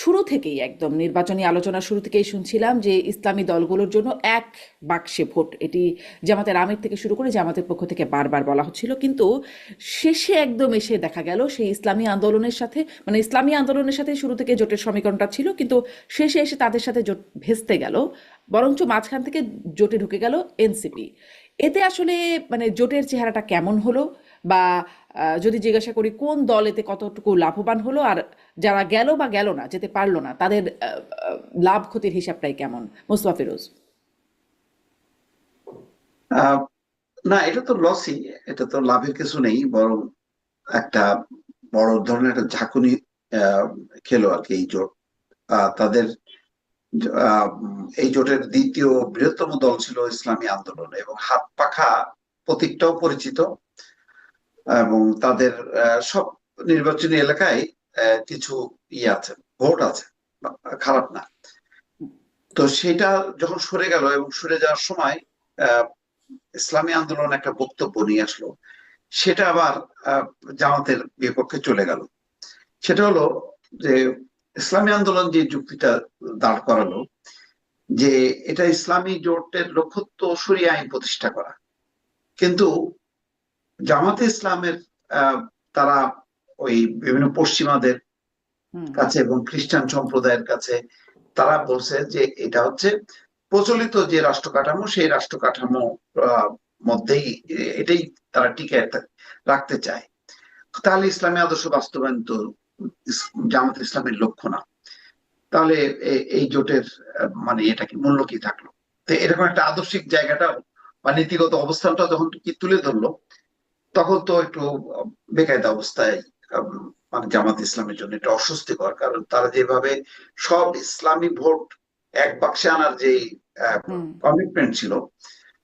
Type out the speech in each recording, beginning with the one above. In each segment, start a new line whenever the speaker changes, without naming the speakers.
শুরু থেকেই একদম নির্বাচনী আলোচনা শুরু থেকেই শুনছিলাম যে ইসলামী দলগুলোর জন্য এক বাক্সে ভোট, এটি জামাতের আমির থেকে শুরু করে জামাতের পক্ষ থেকে বারবার বলা হচ্ছিল। কিন্তু শেষে একদম এসে দেখা গেল সেই ইসলামী আন্দোলনের সাথে, মানে ইসলামী আন্দোলনের সাথে শুরু থেকে জোটের সমীকরণটা ছিল, কিন্তু শেষে এসে তাদের সাথে জোট ভেস্তে গেল, বরঞ্চ মাঝখান থেকে জোটে ঢুকে গেল এনসিপি। এতে আসলে মানে জোটের চেহারাটা কেমন হলো, বা যদি জিজ্ঞাসা করি কোন দল এতে কতটুকু লাভবান হলো, আর যারা গেল বা গেল না, যেতে পারলো না, তাদের লাভ ক্ষতির হিসাবটাই কেমন? মোস্তফা ফিরোজ।
আহ, না, এটা তো লসই। এটা তো লাভের কিছু নেই, বরং একটা বড় ধরনের একটা ঝাঁকুনি আহ, খেলো আর কি এই জোট। তাদের এই জোটের দ্বিতীয় বৃহত্তম দল ছিল ইসলামী আন্দোলন, এবং হাত পাখা প্রতীকটাও পরিচিত। এবং তাদের সব নির্বাচনী এলাকায় কিছু আছে, ভোট আছে, খারাপ না। তো সেটা যখন সরে গেল এবং সরে যাওয়ার সময় আহ, ইসলামী আন্দোলন একটা বক্তব্য নিয়ে আসলো, সেটা আবার আহ, জামাতের বিপক্ষে চলে গেল। সেটা হলো যে ইসলামী আন্দোলন যে যুক্তিটা দাঁড় করালো, যে এটা ইসলামী জোটের লক্ষ্য তো শরিয়া আইন প্রতিষ্ঠা করা, কিন্তু জামাতে ইসলামের আহ, তারা ওই বিভিন্ন পশ্চিমাদের
হুম।
কাছে এবং খ্রিস্টান সম্প্রদায়ের কাছে তারা বলছে যে এটা হচ্ছে প্রচলিত যে রাষ্ট্র কাঠামো, সেই রাষ্ট্র কাঠামো মধ্যেই এটাই তারা টিকে রাখতে চায়। তাহলে ইসলামী আদর্শ বাস্তবায়ন তো জামাত ইসলামের লক্ষ্য না। তাহলে এই জোটের মানে এটা কি মূল্য কি থাকলো? তো এরকম একটা আদর্শিক জায়গাটা বা নীতিগত অবস্থানটা যখন কি তুলে ধরলো, তখন তো একটু বেকায়দা অবস্থায় মানে জামাত ইসলামের জন্য এটা অস্বস্তিকর। কারণ তারা যেভাবে সব ইসলামী ভোট এক বাক্সে আনার যে
হুম।
কমিটমেন্ট ছিল,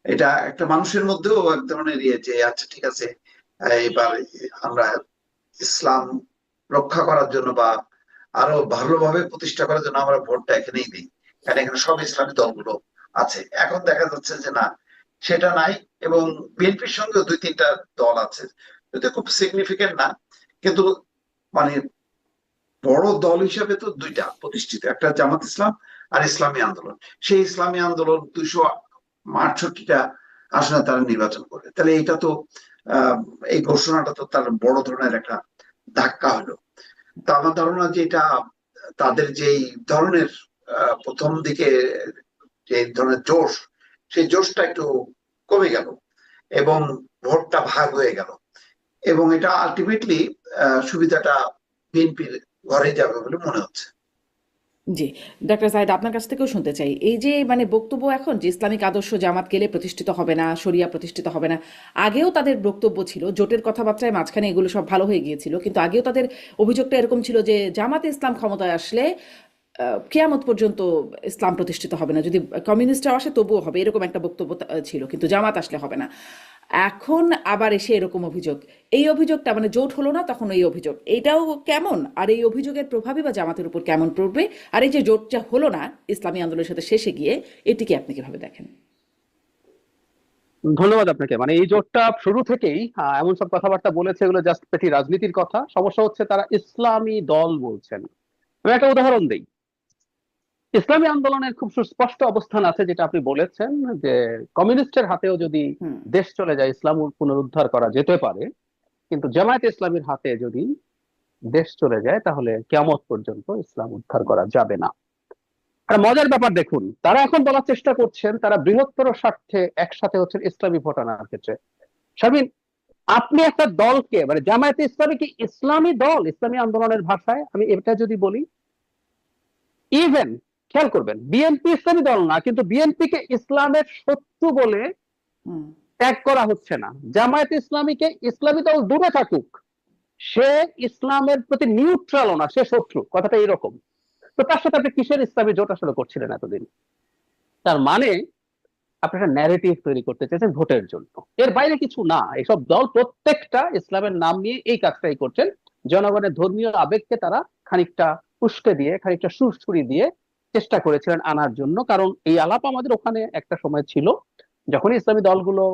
এটা একটা মানুষের মধ্যেও এক ধরনের ইয়ে যে আচ্ছা ঠিক আছে, এবার আমরা ইসলাম রক্ষা করার জন্য বা আরো ভালোভাবে প্রতিষ্ঠা করার জন্য আমরা ভোটটা এখানেই দিই, কারণ এখানে সব ইসলামী দলগুলো আছে। এখন দেখা যাচ্ছে যে না, সেটা নাই। এবং বিএনপির সঙ্গে দুই তিনটা দল আছে, যদিও খুব সিগনিফিকেন্ট না, কিন্তু মানে বড় দল হিসাবে তো দুইটা প্রতিষ্ঠিত, একটা জামাত ইসলাম আর ইসলামী আন্দোলন। সেই ইসলামী আন্দোলন 268টা আসনে তারা নির্বাচন করে। তাহলে এটা তো আহ এই ঘোষণাটা তো তার বড় ধরনের একটা ধাক্কা হলো। তা আমার ধারণা যে এটা তাদের যেই ধরনের প্রথম দিকে যে ধরনের জোশ, সেই জোশটা একটু কমে গেল এবং ভোটটা ভাগ হয়ে গেল। এবং এটা আলটিমেটলি সুবিধাটা বিএনপির ঘরে যাবে বলে মনে হচ্ছে।
জি। ডক্টর সাইদ, আপনার কাছ থেকেও শুনতে চাই, এই যে মানে বক্তব্য এখন যে ইসলামিক আদর্শ জামাত গেলে প্রতিষ্ঠিত হবে না, শরিয়া প্রতিষ্ঠিত হবে না, আগেও তাদের বক্তব্য ছিল জোটের কথাবার্তায় মাঝখানে এগুলো সব ভালো হয়ে গিয়েছিল, কিন্তু আগেও তাদের অভিযোগটা এরকম ছিল যে জামাতে ইসলাম ক্ষমতায় আসলে কেয়ামত পর্যন্ত ইসলাম প্রতিষ্ঠিত হবে না, যদি কমিউনিস্টরা আসে তবুও হবে, এরকম একটা বক্তব্য ছিল, কিন্তু জামাত আসলে হবে না। এখন আবার এসে এরকম অভিযোগ, এই অভিযোগটা মানে জোট হলো না তখন এই অভিযোগ, এইটাও কেমন? আর এই অভিযোগের প্রভাবই বা জামাতের উপর কেমন পড়বে? আর এই যে জোটটা হলো না ইসলামী আন্দোলনের সাথে শেষে গিয়ে, এটিকে আপনি কিভাবে দেখেন?
ধন্যবাদ আপনাকে। মানে এই জোটটা শুরু থেকেই এমন সব কথাবার্তা বলেছে, এগুলো জাস্ট পেটি রাজনীতির কথা। সমস্যা হচ্ছে তারা ইসলামী দল বলছেন। আমি একটা উদাহরণ দিই। ইসলামী আন্দোলনের খুব সুস্পষ্ট অবস্থান আছে, যেটা আপনি বলেছেন, যে কমিউনিস্টের হাতেও যদি
হুম।
দেশ চলে যায় ইসলাম পুনরুদ্ধার করা যেতে পারে, কিন্তু জামায়াতে ইসলামীর হাতে যদি দেশ চলে যায় তাহলে কিয়ামত পর্যন্ত ইসলাম উদ্ধার করা যাবে না। আর মজার ব্যাপার দেখুন, তারা এখন বলার চেষ্টা করছেন তারা বৃহত্তর স্বার্থে একসাথে হচ্ছেন ইসলামী ভোট আনার ক্ষেত্রে। শারমিন, আপনি একটা দলকে, মানে জামায়াতে ইসলামী কি ইসলামী দল? ইসলামী আন্দোলনের ভাষায় আমি এটা যদি বলি, ইভেন খেয়াল করবেন বিএনপি ইসলামী দল না, কিন্তু বিএনপি কে ইসলামের শত্রু বলে
হুম।
ত্যাগ করা হচ্ছে না। জামায়াতে ইসলামীকে ইসলামী দল দূরে থাকুক, সে ইসলামের প্রতি নিউট্রালও না, সে শত্রু, কথাটা এরকম। তো তার সাথে আপনি কিসের ইসলামী জোট আসলে করছিলেন এতদিন? তার মানে আপনি একটা ন্যারেটিভ তৈরি করতে চাইছেন ভোটের জন্য, এর বাইরে কিছু না। এসব দল প্রত্যেকটা ইসলামের নাম নিয়ে এই কাজটাই করছেন। জনগণের ধর্মীয় আবেগকে তারা খানিকটা উস্কে দিয়ে, খানিকটা সুরসুরি দিয়ে চেষ্টা করেছিলেন আনার জন্য। কারণ এই আলাপ আমাদের ওখানে একটা সময় ছিল, যখন ইসলামী দলগুলো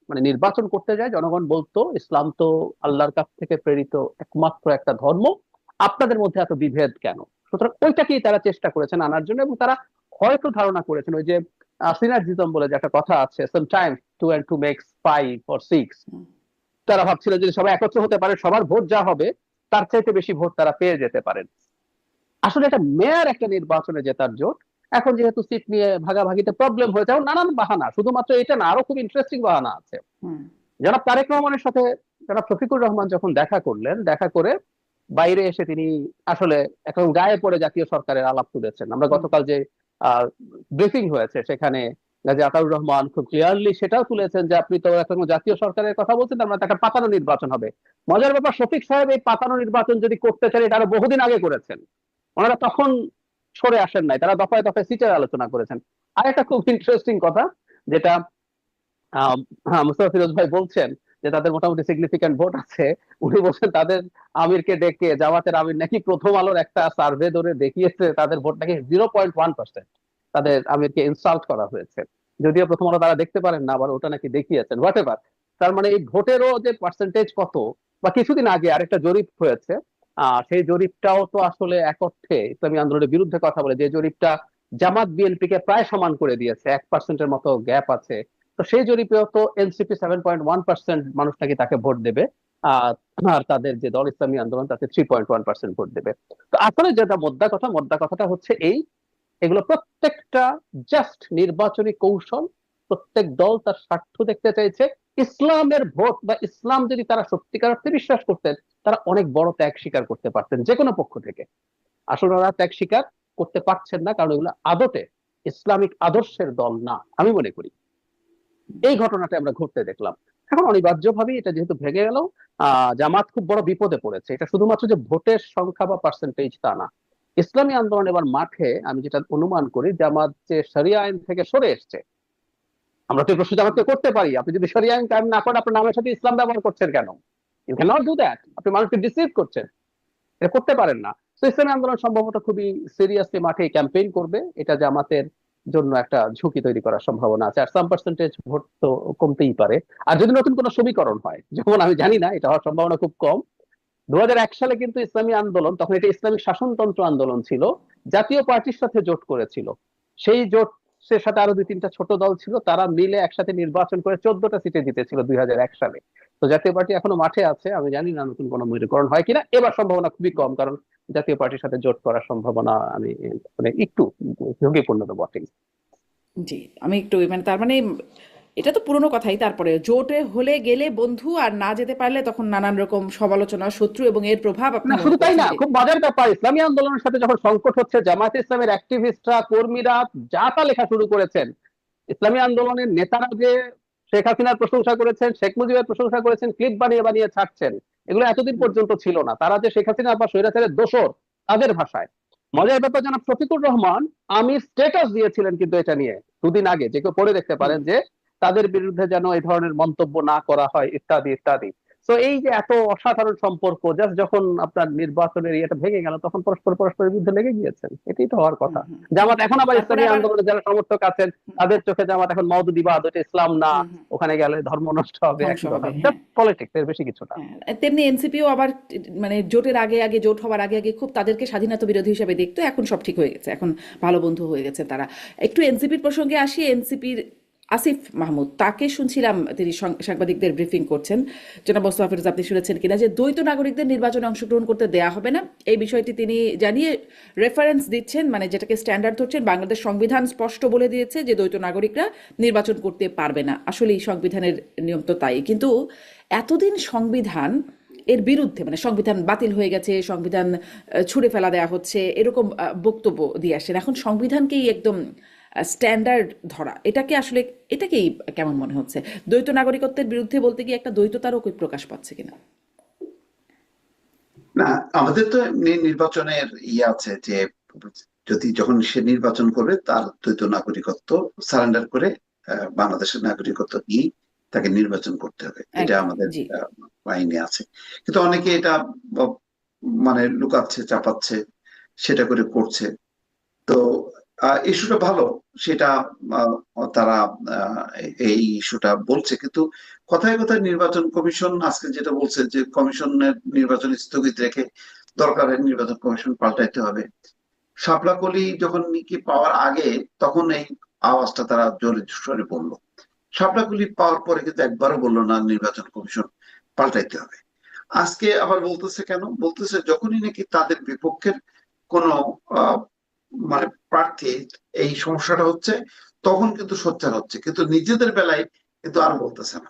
মানে নির্বাচন করতে যায়, জনগণ বলতো ইসলাম তো আল্লাহর কাছ থেকে প্রেরিত একমাত্র একটা ধর্ম, আপনাদের মধ্যে এত বিভেদ কেন? সুতরাং ওইটাকেই তারা চেষ্টা করেছেন আনার জন্য, এবং তারা হয়তো ধারণা করেছেন ওই যে সিনার্জিজম বলে যে একটা কথা আছে, সামটাইমস 2 and 2 makes 5 or 6, তারা ভাবছিল যদি সবাই একত্র হতে পারে, সবার ভোট যা হবে তার চাইতে বেশি ভোট তারা পেয়ে যেতে পারেন। আসলে এটা মেয়র একটা নির্বাচনে জেতার জোট। এখন যেহেতু সিট নিয়ে ভাগাভাগিতে প্রবলেম হয়েছে, এখন নানান বাহানা, শুধুমাত্র এটা না, আরো খুব ইন্টারেস্টিং বাহানা আছে। জনাব তারেক রহমানের সাথে জনাব শফিকুর রহমান যখন দেখা করলেন, দেখা করে বাইরে এসে তিনি আসলে এখন গায়ে পড়ে জাতীয় সরকারের আলাপ তুলেছেন। আমরা গতকাল যে ব্রিফিং হয়েছে সেখানে গাজী আতাউর রহমান খুব ক্লিয়ারলি সেটাও তুলেছেন যে আপনি তো এখন জাতীয় সরকারের কথা বলছেন, আমরা একটা পাতানো নির্বাচন হবে। মজার ব্যাপার, শফিক সাহেব এই পাতানো নির্বাচন যদি করতে চান এটা আরো বহুদিন আগে করেছেন, ওনারা তখন সরে আসেন নাই, তারা দফায় দফায় সিটের আলোচনা করেছেন। আর একটা খুব ইন্টারেস্টিং কথা যেটা মুস্তাফা ফিরোজ ভাই বলছেন যে তাদের মোটামুটি সিগনিফিক্যান্ট ভোট আছে, উনি বলছেন তাদের আমিরকে ডেকে, জামাতের আমির নাকি প্রথম আলোর একটা সার্ভে ধরে দেখিয়েছে তাদের ভোট নাকি 0.1%, তাদের আমিরকে ইনসাল্ট করা হয়েছে। যদিও প্রথম আলো তারা দেখতে পারেন না, আবার ওটা নাকি দেখিয়েছেন, হোয়াট এভার। তার মানে এই ভোটেরও যে পার্সেন্টেজ কত, বা কিছুদিন আগে আরেকটা জরিপ হয়েছে, সেই জরিপটাও তো আসলে এক অর্থে ইসলামী আন্দোলনের বিরুদ্ধে কথা বলে, যে জরিপটা জামাত বিএনপি কে প্রায় সমান করে দিয়েছে, 1%-এর মতো গ্যাপ আছে। তো সেই জরিপেও তো এনসিপি 7.1% মানুষ নাকি তাকে ভোট দেবে, আর তাদের যে দল ইসলামী আন্দোলন তাতে 3.1% ভোট দেবে। তো আসলে যেটা মোদ্দা কথাটা হচ্ছে এই, এগুলো প্রত্যেকটা জাস্ট নির্বাচনী কৌশল। প্রত্যেক দল তার স্বার্থ দেখতে চাইছে। ইসলামের ভোট বা ইসলাম যদি তারা সত্যিকার অর্থে বিশ্বাস করতেন, তারা অনেক বড় ত্যাগ স্বীকার করতে পারতেন যে কোনো পক্ষ থেকে। আসলে ওরা ত্যাগ স্বীকার করতে পারছেন না, কারণ এগুলো আদতে ইসলামিক আদর্শের দল না, আমি মনে করি। এই ঘটনাটা আমরা ঘটতে দেখলাম। এখন অনিবার্যভাবেই এটা যেহেতু ভেঙে গেল, জামাত খুব বড় বিপদে পড়েছে। এটা শুধুমাত্র যে ভোটের সংখ্যা বা পার্সেন্টেজ তা না, ইসলামী আন্দোলন এবার মাঠে, আমি যেটা অনুমান করি, জামাত যে শরিয়া আইন থেকে সরে এসছে। আমরা তো এই প্রশ্ন জামাতকে করতে পারি, আপনি যদি শরিয়া আইন কায়েম না করেন, আপনার নামের সাথে ইসলাম ব্যবহার করছেন কেন? You can not do that. আপনি মানুষকে ডিসিভ করছেন, এটা করতে পারেন না। তো ইসলামী আন্দোলন সম্ভবত খুবই সিরিয়াসলি মাঠে ক্যাম্পেইন করবে। এটা জামাতের জন্য একটা ঝুঁকি তৈরি করার সম্ভাবনা আছে। আর সাম পার্সেন্টেজ ভোট তো কমতেই পারে। আর যদি নতুন কোনো সমীকরণ হয়, যেমন আমি জানি না, এটা হওয়ার সম্ভাবনা খুব কম। 2001 সালে কিন্তু ইসলামী আন্দোলন, তখন এটা ইসলামিক শাসনতন্ত্র আন্দোলন ছিল, জাতীয় পার্টির সাথে জোট করেছিল। সেই জোটের সাথে আরো 2-3টা ছোট দল ছিল, তারা মিলে একসাথে নির্বাচন করে 14টা সিটে জিতেছিল 2001 সালে। তো জাতীয় পার্টি এখনো মাঠে আছে, আমি জানি না নতুন কোনো সমীকরণ হয় কিনা। এবার সম্ভাবনা খুবই কম, কারণ জাতীয় পার্টির সাথে জোট করার সম্ভাবনা আমি মানে একটু ঝুঁকিপূর্ণ তো বটেই।
জি, আমি একটু মানে তার মানে এটা তো পুরনো কথাই, তারপরে জোটে হলে গেলে বন্ধু, আর না যেতে পারলে তখন নানান রকম সমালোচনা, শত্রু, এবং এর প্রভাব আপনি
না
মনে
শুধু তাই
করছেন
না,
যে
খুব মজার ব্যাপার, ইসলামী আন্দোলনের সাথে যখন সংকট হচ্ছে, জামায়াতে ইসলামের অ্যাক্টিভিস্টরা, কর্মীরা যা তা লেখা শুরু করেছেন। ইসলামী আন্দোলনের নেতারা যে শেখ হাসিনার প্রশংসা করেছেন, শেখ মুজিবের প্রশংসা করেছেন, ক্লিপ বানিয়ে বানিয়ে ছাড়ছেন, এগুলো এতদিন পর্যন্ত ছিল না। তারা যে শেখ হাসিনা বা স্বৈরাচারের দোসর, তাদের ভাষায়। মজার ব্যাপার, জনাব শফিকুর রহমান আমি স্ট্যাটাস দিয়েছিলেন কিন্তু এটা নিয়ে দুদিন আগে, যে কেউ পড়ে দেখতে পারেন, যে তাদের বিরুদ্ধে যেন এই ধরনের মন্তব্য না করা হয় ইত্যাদি ইত্যাদি। তো এই যে এত অসাধারণ সম্পর্ক, জাস্ট যখন আপনার নির্বাচনের ইয়েটা ভেঙে গেল, তখন পরস্পরের বিরুদ্ধে লেগে গিয়েছেন। এটাই তো হওয়ার কথা। জামাত এখন আবার
তারপরে
ইসলামী
আবার
আন্দোলনের যারা সমর্থক আছেন, তাদের চোখে জামাত এখন মওদুদিবাদ, ওটা ইসলাম না, ওখানে গেলে ধর্ম নষ্ট হবে,
ধ্বংস
একই কথা,
হবে, হ্যাঁ।
পলিটিক্স, এর বেশি কিছু না।
তেমনি এনসিপিও আবার মানে জোটের আগে আগে, জোট হওয়ার আগে আগে খুব তাদেরকে স্বাধীনতা বিরোধী হিসেবে দেখতো, এখন সব ঠিক হয়ে গেছে, এখন ভালো বন্ধু হয়ে গেছে তারা। একটু এনসিপির প্রসঙ্গে আসি। এনসিপির আসিফ মাহমুদ, তাকে শুনছিলাম তিনি সাংবাদিকদের ব্রিফিং করছেন। জনাব মোস্তফা ফিরোজ, আপনি শুনেছেন কিনা যে দ্বৈত নাগরিকদের নির্বাচনে অংশগ্রহণ করতে দেয়া হবে না, এই বিষয়টি তিনি জানিয়ে রেফারেন্স দিচ্ছেন, মানে যেটাকে স্ট্যান্ডার্ড ধরছেন। বাংলাদেশ সংবিধান স্পষ্ট বলে দিয়েছে যে দ্বৈত নাগরিকরা নির্বাচন করতে পারবে না। আসলে এই সংবিধানের নিয়ম তো তাই, কিন্তু এতদিন সংবিধান এর বিরুদ্ধে, মানে সংবিধান বাতিল হয়ে গেছে, সংবিধান ছুঁড়ে ফেলা দেওয়া হচ্ছে, এরকম বক্তব্য দিয়ে আসেন। এখন সংবিধানকেই একদম স্ট্যান্ডার্ড ধরা, এটাকে আসলে এটাকেই কেমন মনে হচ্ছে? দ্বৈত নাগরিকত্বের বিরুদ্ধে বলতে গিয়ে একটা দ্বৈততারও প্রকাশ পাচ্ছে কিনা?
না, আমাদের তো এমনি নির্বাচনের আছে যে যখন সে নির্বাচন করবে তার দ্বৈত নাগরিকত্ব সারেন্ডার করে বাংলাদেশের নাগরিকত্ব নিয়ে তাকে নির্বাচন করতে হবে, এটা
একদম,
আমাদের
জি।
আইনে আছে। কিন্তু অনেকে এটা মানে লুকাচ্ছে, চাপাচ্ছে, সেটা করে করছে। তো ইস্যুটা ভালো, সেটা আহ, তারা এই ইস্যুটা বলছে। কিন্তু কথায় কথায় নির্বাচন কমিশন আজকে যেটা বলছে যে কমিশনের নির্বাচন স্থগিত রেখে দরকার হয় নির্বাচন কমিশন পাল্টাইতে হবে, শাপলা কলি যখন কি পাওয়ার আগে তখন এই আওয়াজটা তারা জোরে সরে বললো। শাপলা কলি পাওয়ার পরে কিন্তু একবারও বললো না নির্বাচন কমিশন পাল্টাইতে হবে। আজকে আবার বলতেছে, কেন বলতেছে, যখনই নাকি তাদের বিপক্ষের কোনো আহ, মানে প্রার্থী এই সমস্যাটা হচ্ছে তখন কিন্তু সোচ্চার হচ্ছে, কিন্তু নিজেদের বেলায় কিন্তু আর বলতেছে না,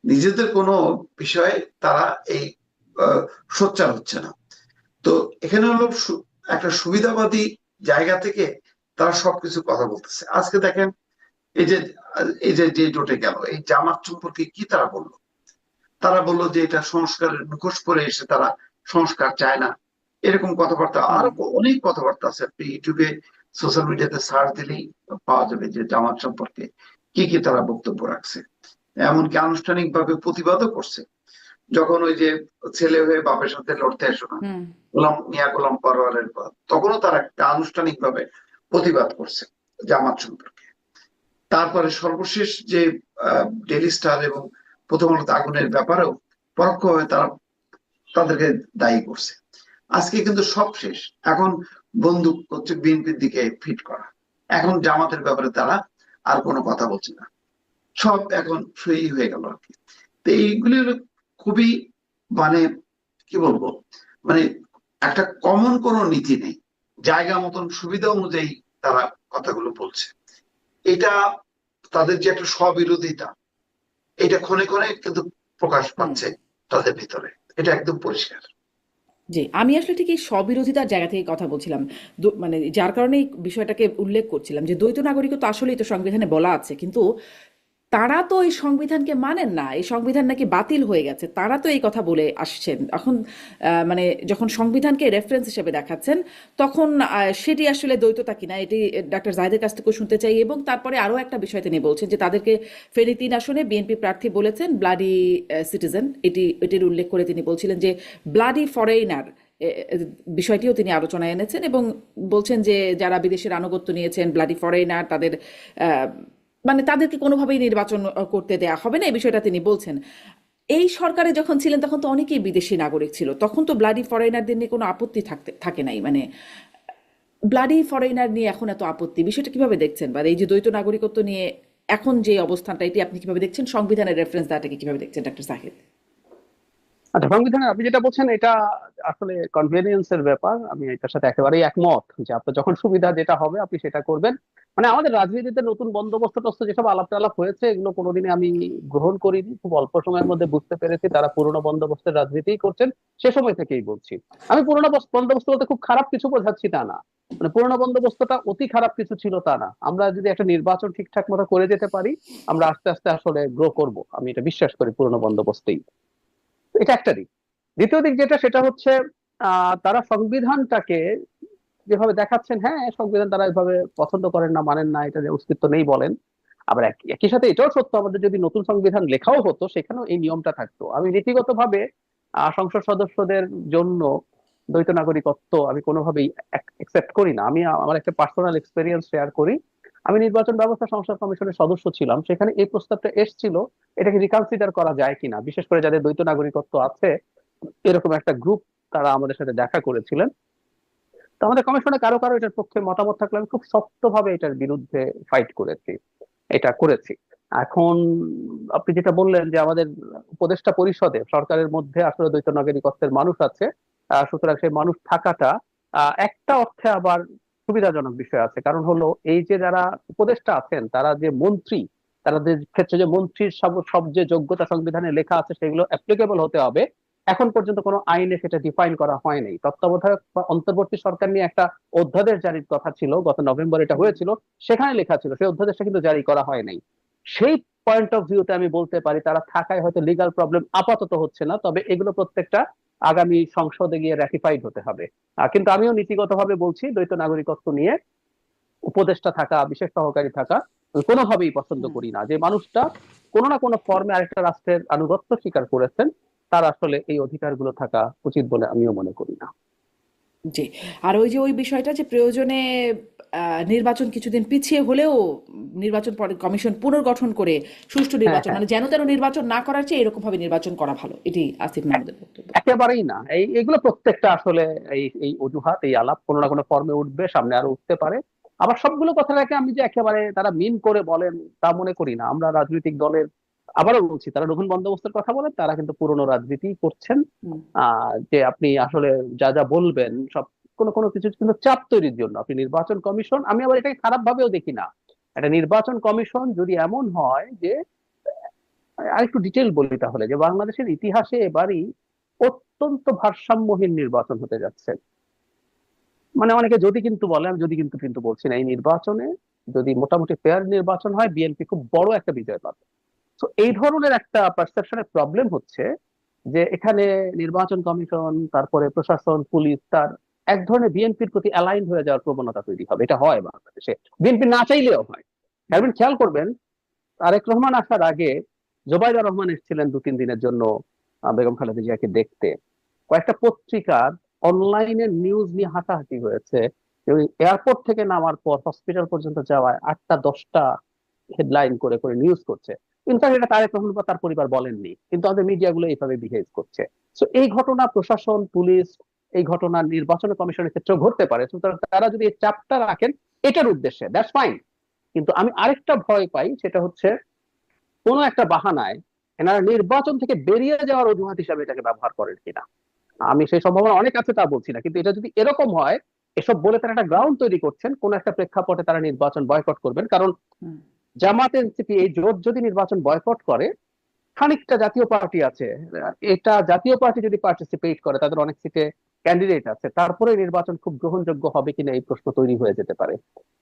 নিজেদের কোনো বিষয়ে তারা এই সোচ্চার হচ্ছে না। তো এখানে হলো একটা সুবিধাবাদী জায়গা থেকে তারা সবকিছু কথা বলতেছে। আজকে দেখেন এই যে যে জোটে গেল, এই জামাত সম্পর্কে কি তারা বললো? তারা বললো যে এটা সংস্কারের মুখোশ পরে এসে তারা সংস্কার চায় না, এরকম কথাবার্তা।
হুম।
আরো অনেক কথাবার্তা আছে, আপনি ইউটিউবে সোশ্যাল মিডিয়াতে সার্চ দিলেই পাওয়া যাবে যে জামাত সম্পর্কে কি তারা বক্তব্য রাখছে। এমনকি আনুষ্ঠানিক ভাবে প্রতিবাদও করছে। যখন ওই যে ছেলে হয়ে বাপের সাথে লড়তে এসো না,
হুম।
মিয়া গোলাম পরোয়ারের পর, তখনও তারা একটা আনুষ্ঠানিক ভাবে প্রতিবাদ করছে জামাত সম্পর্কে। তারপরে সর্বশেষ যে ডেইলি স্টার এবং প্রথম আলোতে আগুনের ব্যাপারেও পরোক্ষভাবে তারা তাদেরকে দায়ী করছে। আজকে কিন্তু সব শেষ, এখন বন্দুক হচ্ছে বিএনপির দিকে ফিট করা। এখন জামাতের ব্যাপারে তারা আর কোনো কথা বলছে না, সব এখন সই হয়ে গেল আর কি। তো এইগুলি হলো খুবই, মানে কি বলবো, মানে একটা কমন কোনো নীতি নেই, জায়গা মতন সুবিধা অনুযায়ী তারা কথাগুলো বলছে। এটা তাদের যে একটা স্ববিরোধিতা, এটা ক্ষণে ক্ষণে কিন্তু প্রকাশ
হুম।
পাচ্ছে তাদের ভিতরে, এটা একদম পরিষ্কার।
জি, আমি আসলে ঠিক এই স্ববিরোধিতার জায়গা থেকে কথা বলছিলাম। মানে যার কারণে এই বিষয়টাকে উল্লেখ করছিলাম যে দ্বৈত নাগরিকত্ব আসলেই তো সংবিধানে বলা আছে, কিন্তু তারা তো এই সংবিধানকে মানেন না, এই সংবিধান নাকি বাতিল হয়ে গেছে, তারা তো এই কথা বলে আসছেন এখন। মানে যখন সংবিধানকে রেফারেন্স হিসেবে দেখাচ্ছেন, তখন সেটি আসলে দ্বৈততা কিনা এটি ডাক্তার জাহিদের কাছ থেকেও শুনতে চাই। এবং তারপরে আরও একটা বিষয় তিনি বলছেন যে তাদেরকে ফেনী ৩ আসনে বিএনপি প্রার্থী বলেছেন ব্লাডি সিটিজেন, এটির উল্লেখ করে তিনি বলছিলেন যে ব্লাডি ফরেইনার বিষয়টিও তিনি আলোচনায় এনেছেন এবং বলছেন যে যারা বিদেশের আনুগত্য নিয়েছেন, ব্লাডি ফরেইনার, তাদের মানে তাদেরকে কোনোভাবেই নির্বাচন করতে দেয়া হবে না, এই বিষয়টা তিনি বলছেন। এই সরকারে যখন ছিলেন তখন তো অনেকেই বিদেশি নাগরিক ছিল, তখন তো ব্লাডি ফরেনারদের নিয়ে কোনো আপত্তি থাকে নাই। মানে ব্লাডি ফরেনার নিয়ে এখন এত আপত্তি, বিষয়টা কিভাবে দেখছেন? বা এই যে দ্বৈত নাগরিকত্ব নিয়ে এখন যে অবস্থানটা, এটি আপনি কিভাবে দেখছেন? সংবিধানের রেফারেন্স দাটাকে কিভাবে দেখছেন ডাক্তার জাহিদ?
আচ্ছা, সংবিধানে আপনি যেটা বলছেন এটা আসলে কনভেনিয়েন্সের ব্যাপার। আমি এটার সাথে একেবারেই একমত যে আপনার যখন সুবিধা যেটা হবে আপনি সেটা করবেন। মানে আমাদের রাজনীতিতে নতুন বন্দোবস্ত টস্ত যেসব আলাপ টালাপ হয়েছে এগুলো কোনোদিনই আমি গ্রহণ করিনি। খুব অল্প সময়ের মধ্যে বুঝতে পেরেছি তারা পুরনো বন্দোবস্তের রাজনীতিই করছেন। সে সময় থেকেই বলছি, আমি পুরনো বন্দোবস্ত বলতে খুব খারাপ কিছু বোঝাচ্ছি তা না। মানে পুরনো বন্দোবস্তটা অতি খারাপ কিছু ছিল তা না। আমরা যদি একটা নির্বাচন ঠিকঠাক মতো করে যেতে পারি আমরা আস্তে আস্তে আসলে গ্রো করব, আমি এটা বিশ্বাস করি পুরনো বন্দোবস্তেই। এটা একটা দিক। দ্বিতীয় দিক যেটা সেটা হচ্ছে তারা সংবিধানটাকে যেভাবে দেখাচ্ছেন, হ্যাঁ সংবিধান তারা এভাবে পছন্দ করেন না, মানেন না, এটা যে অস্তিত্ব নেই বলেন। আবার একই সাথে এটাও সত্য আমাদের যদি নতুন সংবিধান লেখাও হতো সেখানেও এই নিয়মটা থাকতো। আমি নীতিগতভাবে সংসদ সদস্যদের জন্য দ্বৈত নাগরিকত্ব আমি কোনোভাবেই একসেপ্ট করি না। আমি আমার একটা পার্সোনাল এক্সপেরিয়েন্স শেয়ার করি। আমি নির্বাচন ব্যবস্থা সংসদ কমিশনের সদস্য ছিলাম, সেখানে এই প্রস্তাবটা এসেছিল এটাকে রিকনসিডার করা যায় কিনা, বিশেষ করে যাদের দ্বৈত নাগরিকত্ব আছে এরকম একটা গ্রুপ তারা আমাদের সাথে দেখা করেছিলেন। তো আমাদের কমিশনে কারো কারো এটার পক্ষে মতামত থাকলে আমি খুব শক্তভাবে এটার বিরুদ্ধে ফাইট করেছি, এটা করেছি। এখন আপনি যেটা বললেন যে আমাদের উপদেষ্টা পরিষদে সরকারের মধ্যে আসলে দ্বৈত নাগরিকত্বের মানুষ আছে, সুতরাং সেই মানুষ থাকাটা একটা অর্থে আবার সুবিধাজনক বিষয় আছে। কারণ হলো এই যে যারা উপদেষ্টা আছেন তারা যে মন্ত্রী, তাদের ক্ষেত্রে যে মন্ত্রীর সব যে যোগ্যতা সংবিধানে লেখা আছে সেগুলো অ্যাপ্লিকেবল হতে হবে। এখন পর্যন্ত কোনো আইনে সেটা ডিফাইন করা হয়নি। তত্ত্বাবধায়ক বা অন্তর্বর্তী সরকার নিয়ে একটা অধ্যাদেশ জারির কথা ছিল, গত নভেম্বর এটা হয়েছিল, সেখানে লেখা ছিল, সেই অধ্যাদেশটা কিন্তু জারি করা হয় নাই। সেই পয়েন্ট অফ ভিউতে আমি বলতে পারি তারা থাকায় হয়তো লিগাল প্রবলেম আপাতত হচ্ছে না, তবে এগুলো প্রত্যেকটা আগামী সংসদে গিয়ে র্যাটিফাইড হতে হবে। কিন্তু আমিও নীতিগতভাবে বলছি দ্বৈত নাগরিকত্ব নিয়ে উপদেষ্টা থাকা, বিশেষ সহকারী থাকা আমি কোনোভাবেই পছন্দ
হুম।
করি না। যে মানুষটা কোনো না কোনো ফর্মে আরেকটা রাষ্ট্রের আনুগত্য স্বীকার করেছেন তার আসলে এই অধিকারগুলো থাকা উচিত বলে আমিও মনে করি না।
জি। আর ওই যে ওই বিষয়টা যে প্রয়োজনে নির্বাচন কিছুদিন পিছিয়ে হলেও নির্বাচন কমিশন পুনর্গঠন করে সুষ্ঠু
হ্যাঁ
নির্বাচন,
হ্যাঁ,
মানে যেন তেন নির্বাচন না করার চেয়ে এরকম ভাবে নির্বাচন করা ভালো, এটি আসিফ মাহমুদের বক্তব্য।
একেবারেই না। এইগুলো প্রত্যেকটা আসলে এই এই অজুহাত, এই আলাপ কোনো না কোনো ফর্মে উঠবে, সামনে আরো উঠতে পারে। আবার সবগুলো কথাটাকে আমি যে একেবারে তারা মিন করে বলেন তা মনে করি না। আমরা রাজনৈতিক দলের, আবারও বলছি, তারা রুহুল বন্দোবস্তের কথা বলেন, তারা কিন্তু পুরনো রাজনীতি করছেন।
হুম,
যে আপনি আসলে যা যা বলবেন সব কোনো কোনো কিছু কিন্তু চাপ তৈরির জন্য আপনি নির্বাচন কমিশন, আমি আবার এটাকে খারাপ ভাবেও দেখি না। একটা নির্বাচন কমিশন যদি এমন হয় যে, আরেকটু ডিটেল বলি তাহলে, যে বাংলাদেশের ইতিহাসে এবারই অত্যন্ত ভারসাম্যহীন নির্বাচন হতে যাচ্ছে। মানে অনেকে যদি কিন্তু বলে, আমি যদি কিন্তু কিন্তু বলছি না, এই নির্বাচনে যদি মোটামুটি ফেয়ার নির্বাচন হয় বিএনপি খুব বড় একটা বিজয় পাবে। তো এই ধরনের একটা পারসেপশনের প্রবলেম হচ্ছে যে এখানে নির্বাচন কমিশন, তারপরে প্রশাসন, পুলিশ তার এক ধরনের বিএনপির প্রতি অ্যালাইন হয়ে যাওয়ার প্রবণতা তৈরি হবে। এটা হয় বাংলাদেশে, বিএনপি না চাইলেও হয়। আপনি খেয়াল করবেন, তারেক রহমান আসার আগে জোবাইদা রহমান এসেছিলেন 2-3 দিনের জন্য বেগম খালেদা জিয়াকে দেখতে। কয়েকটা পত্রিকার অনলাইনে নিউজ নিয়ে হাসাহাসি হয়েছে। এয়ারপোর্ট থেকে নামার পর হসপিটাল পর্যন্ত যাওয়ায় 8টা 10টা হেডলাইন করে করে নিউজ করছে। ইনফ্যাক্ট এটা তারেক রহমান বা তার পরিবার বলেননি, কিন্তু আমাদের মিডিয়া গুলো এইভাবে বিহেভ করছে। তো এই ঘটনা প্রশাসন, পুলিশ, এই ঘটনা নির্বাচন কমিশনের ক্ষেত্রেও ঘটতে পারে। সুতরাং তারা যদি এই চাপটা রাখেন এটার উদ্দেশ্যে, দ্যাটস ফাইন। কিন্তু আমি আরেকটা ভয় পাই, সেটা হচ্ছে কোনো একটা বাহানায় এনারা নির্বাচন থেকে বেরিয়ে যাওয়ার অজুহাত হিসাবে এটাকে ব্যবহার করেন কিনা। আমি সেই সম্ভাবনা অনেক আছে তা বলছি না, কিন্তু এটা যদি এরকম হয়, এসব বলে তারা একটা গ্রাউন্ড তৈরি করছেন, কোন একটা প্রেক্ষাপটে তারা নির্বাচন বয়কট করবেন। কারণ
হুম,
জামাত এনসিপি এই জোট যদি নির্বাচন বয়কট করে, খানিকটা জাতীয় পার্টি আছে, এটা জাতীয় পার্টি যদি পার্টিসিপেট করে, তাদের অনেক সিটে ক্যান্ডিডেট আছে, তারপরে নির্বাচন খুব গ্রহণযোগ্য হবে কিনা এই প্রশ্ন তৈরি হয়ে যেতে পারে।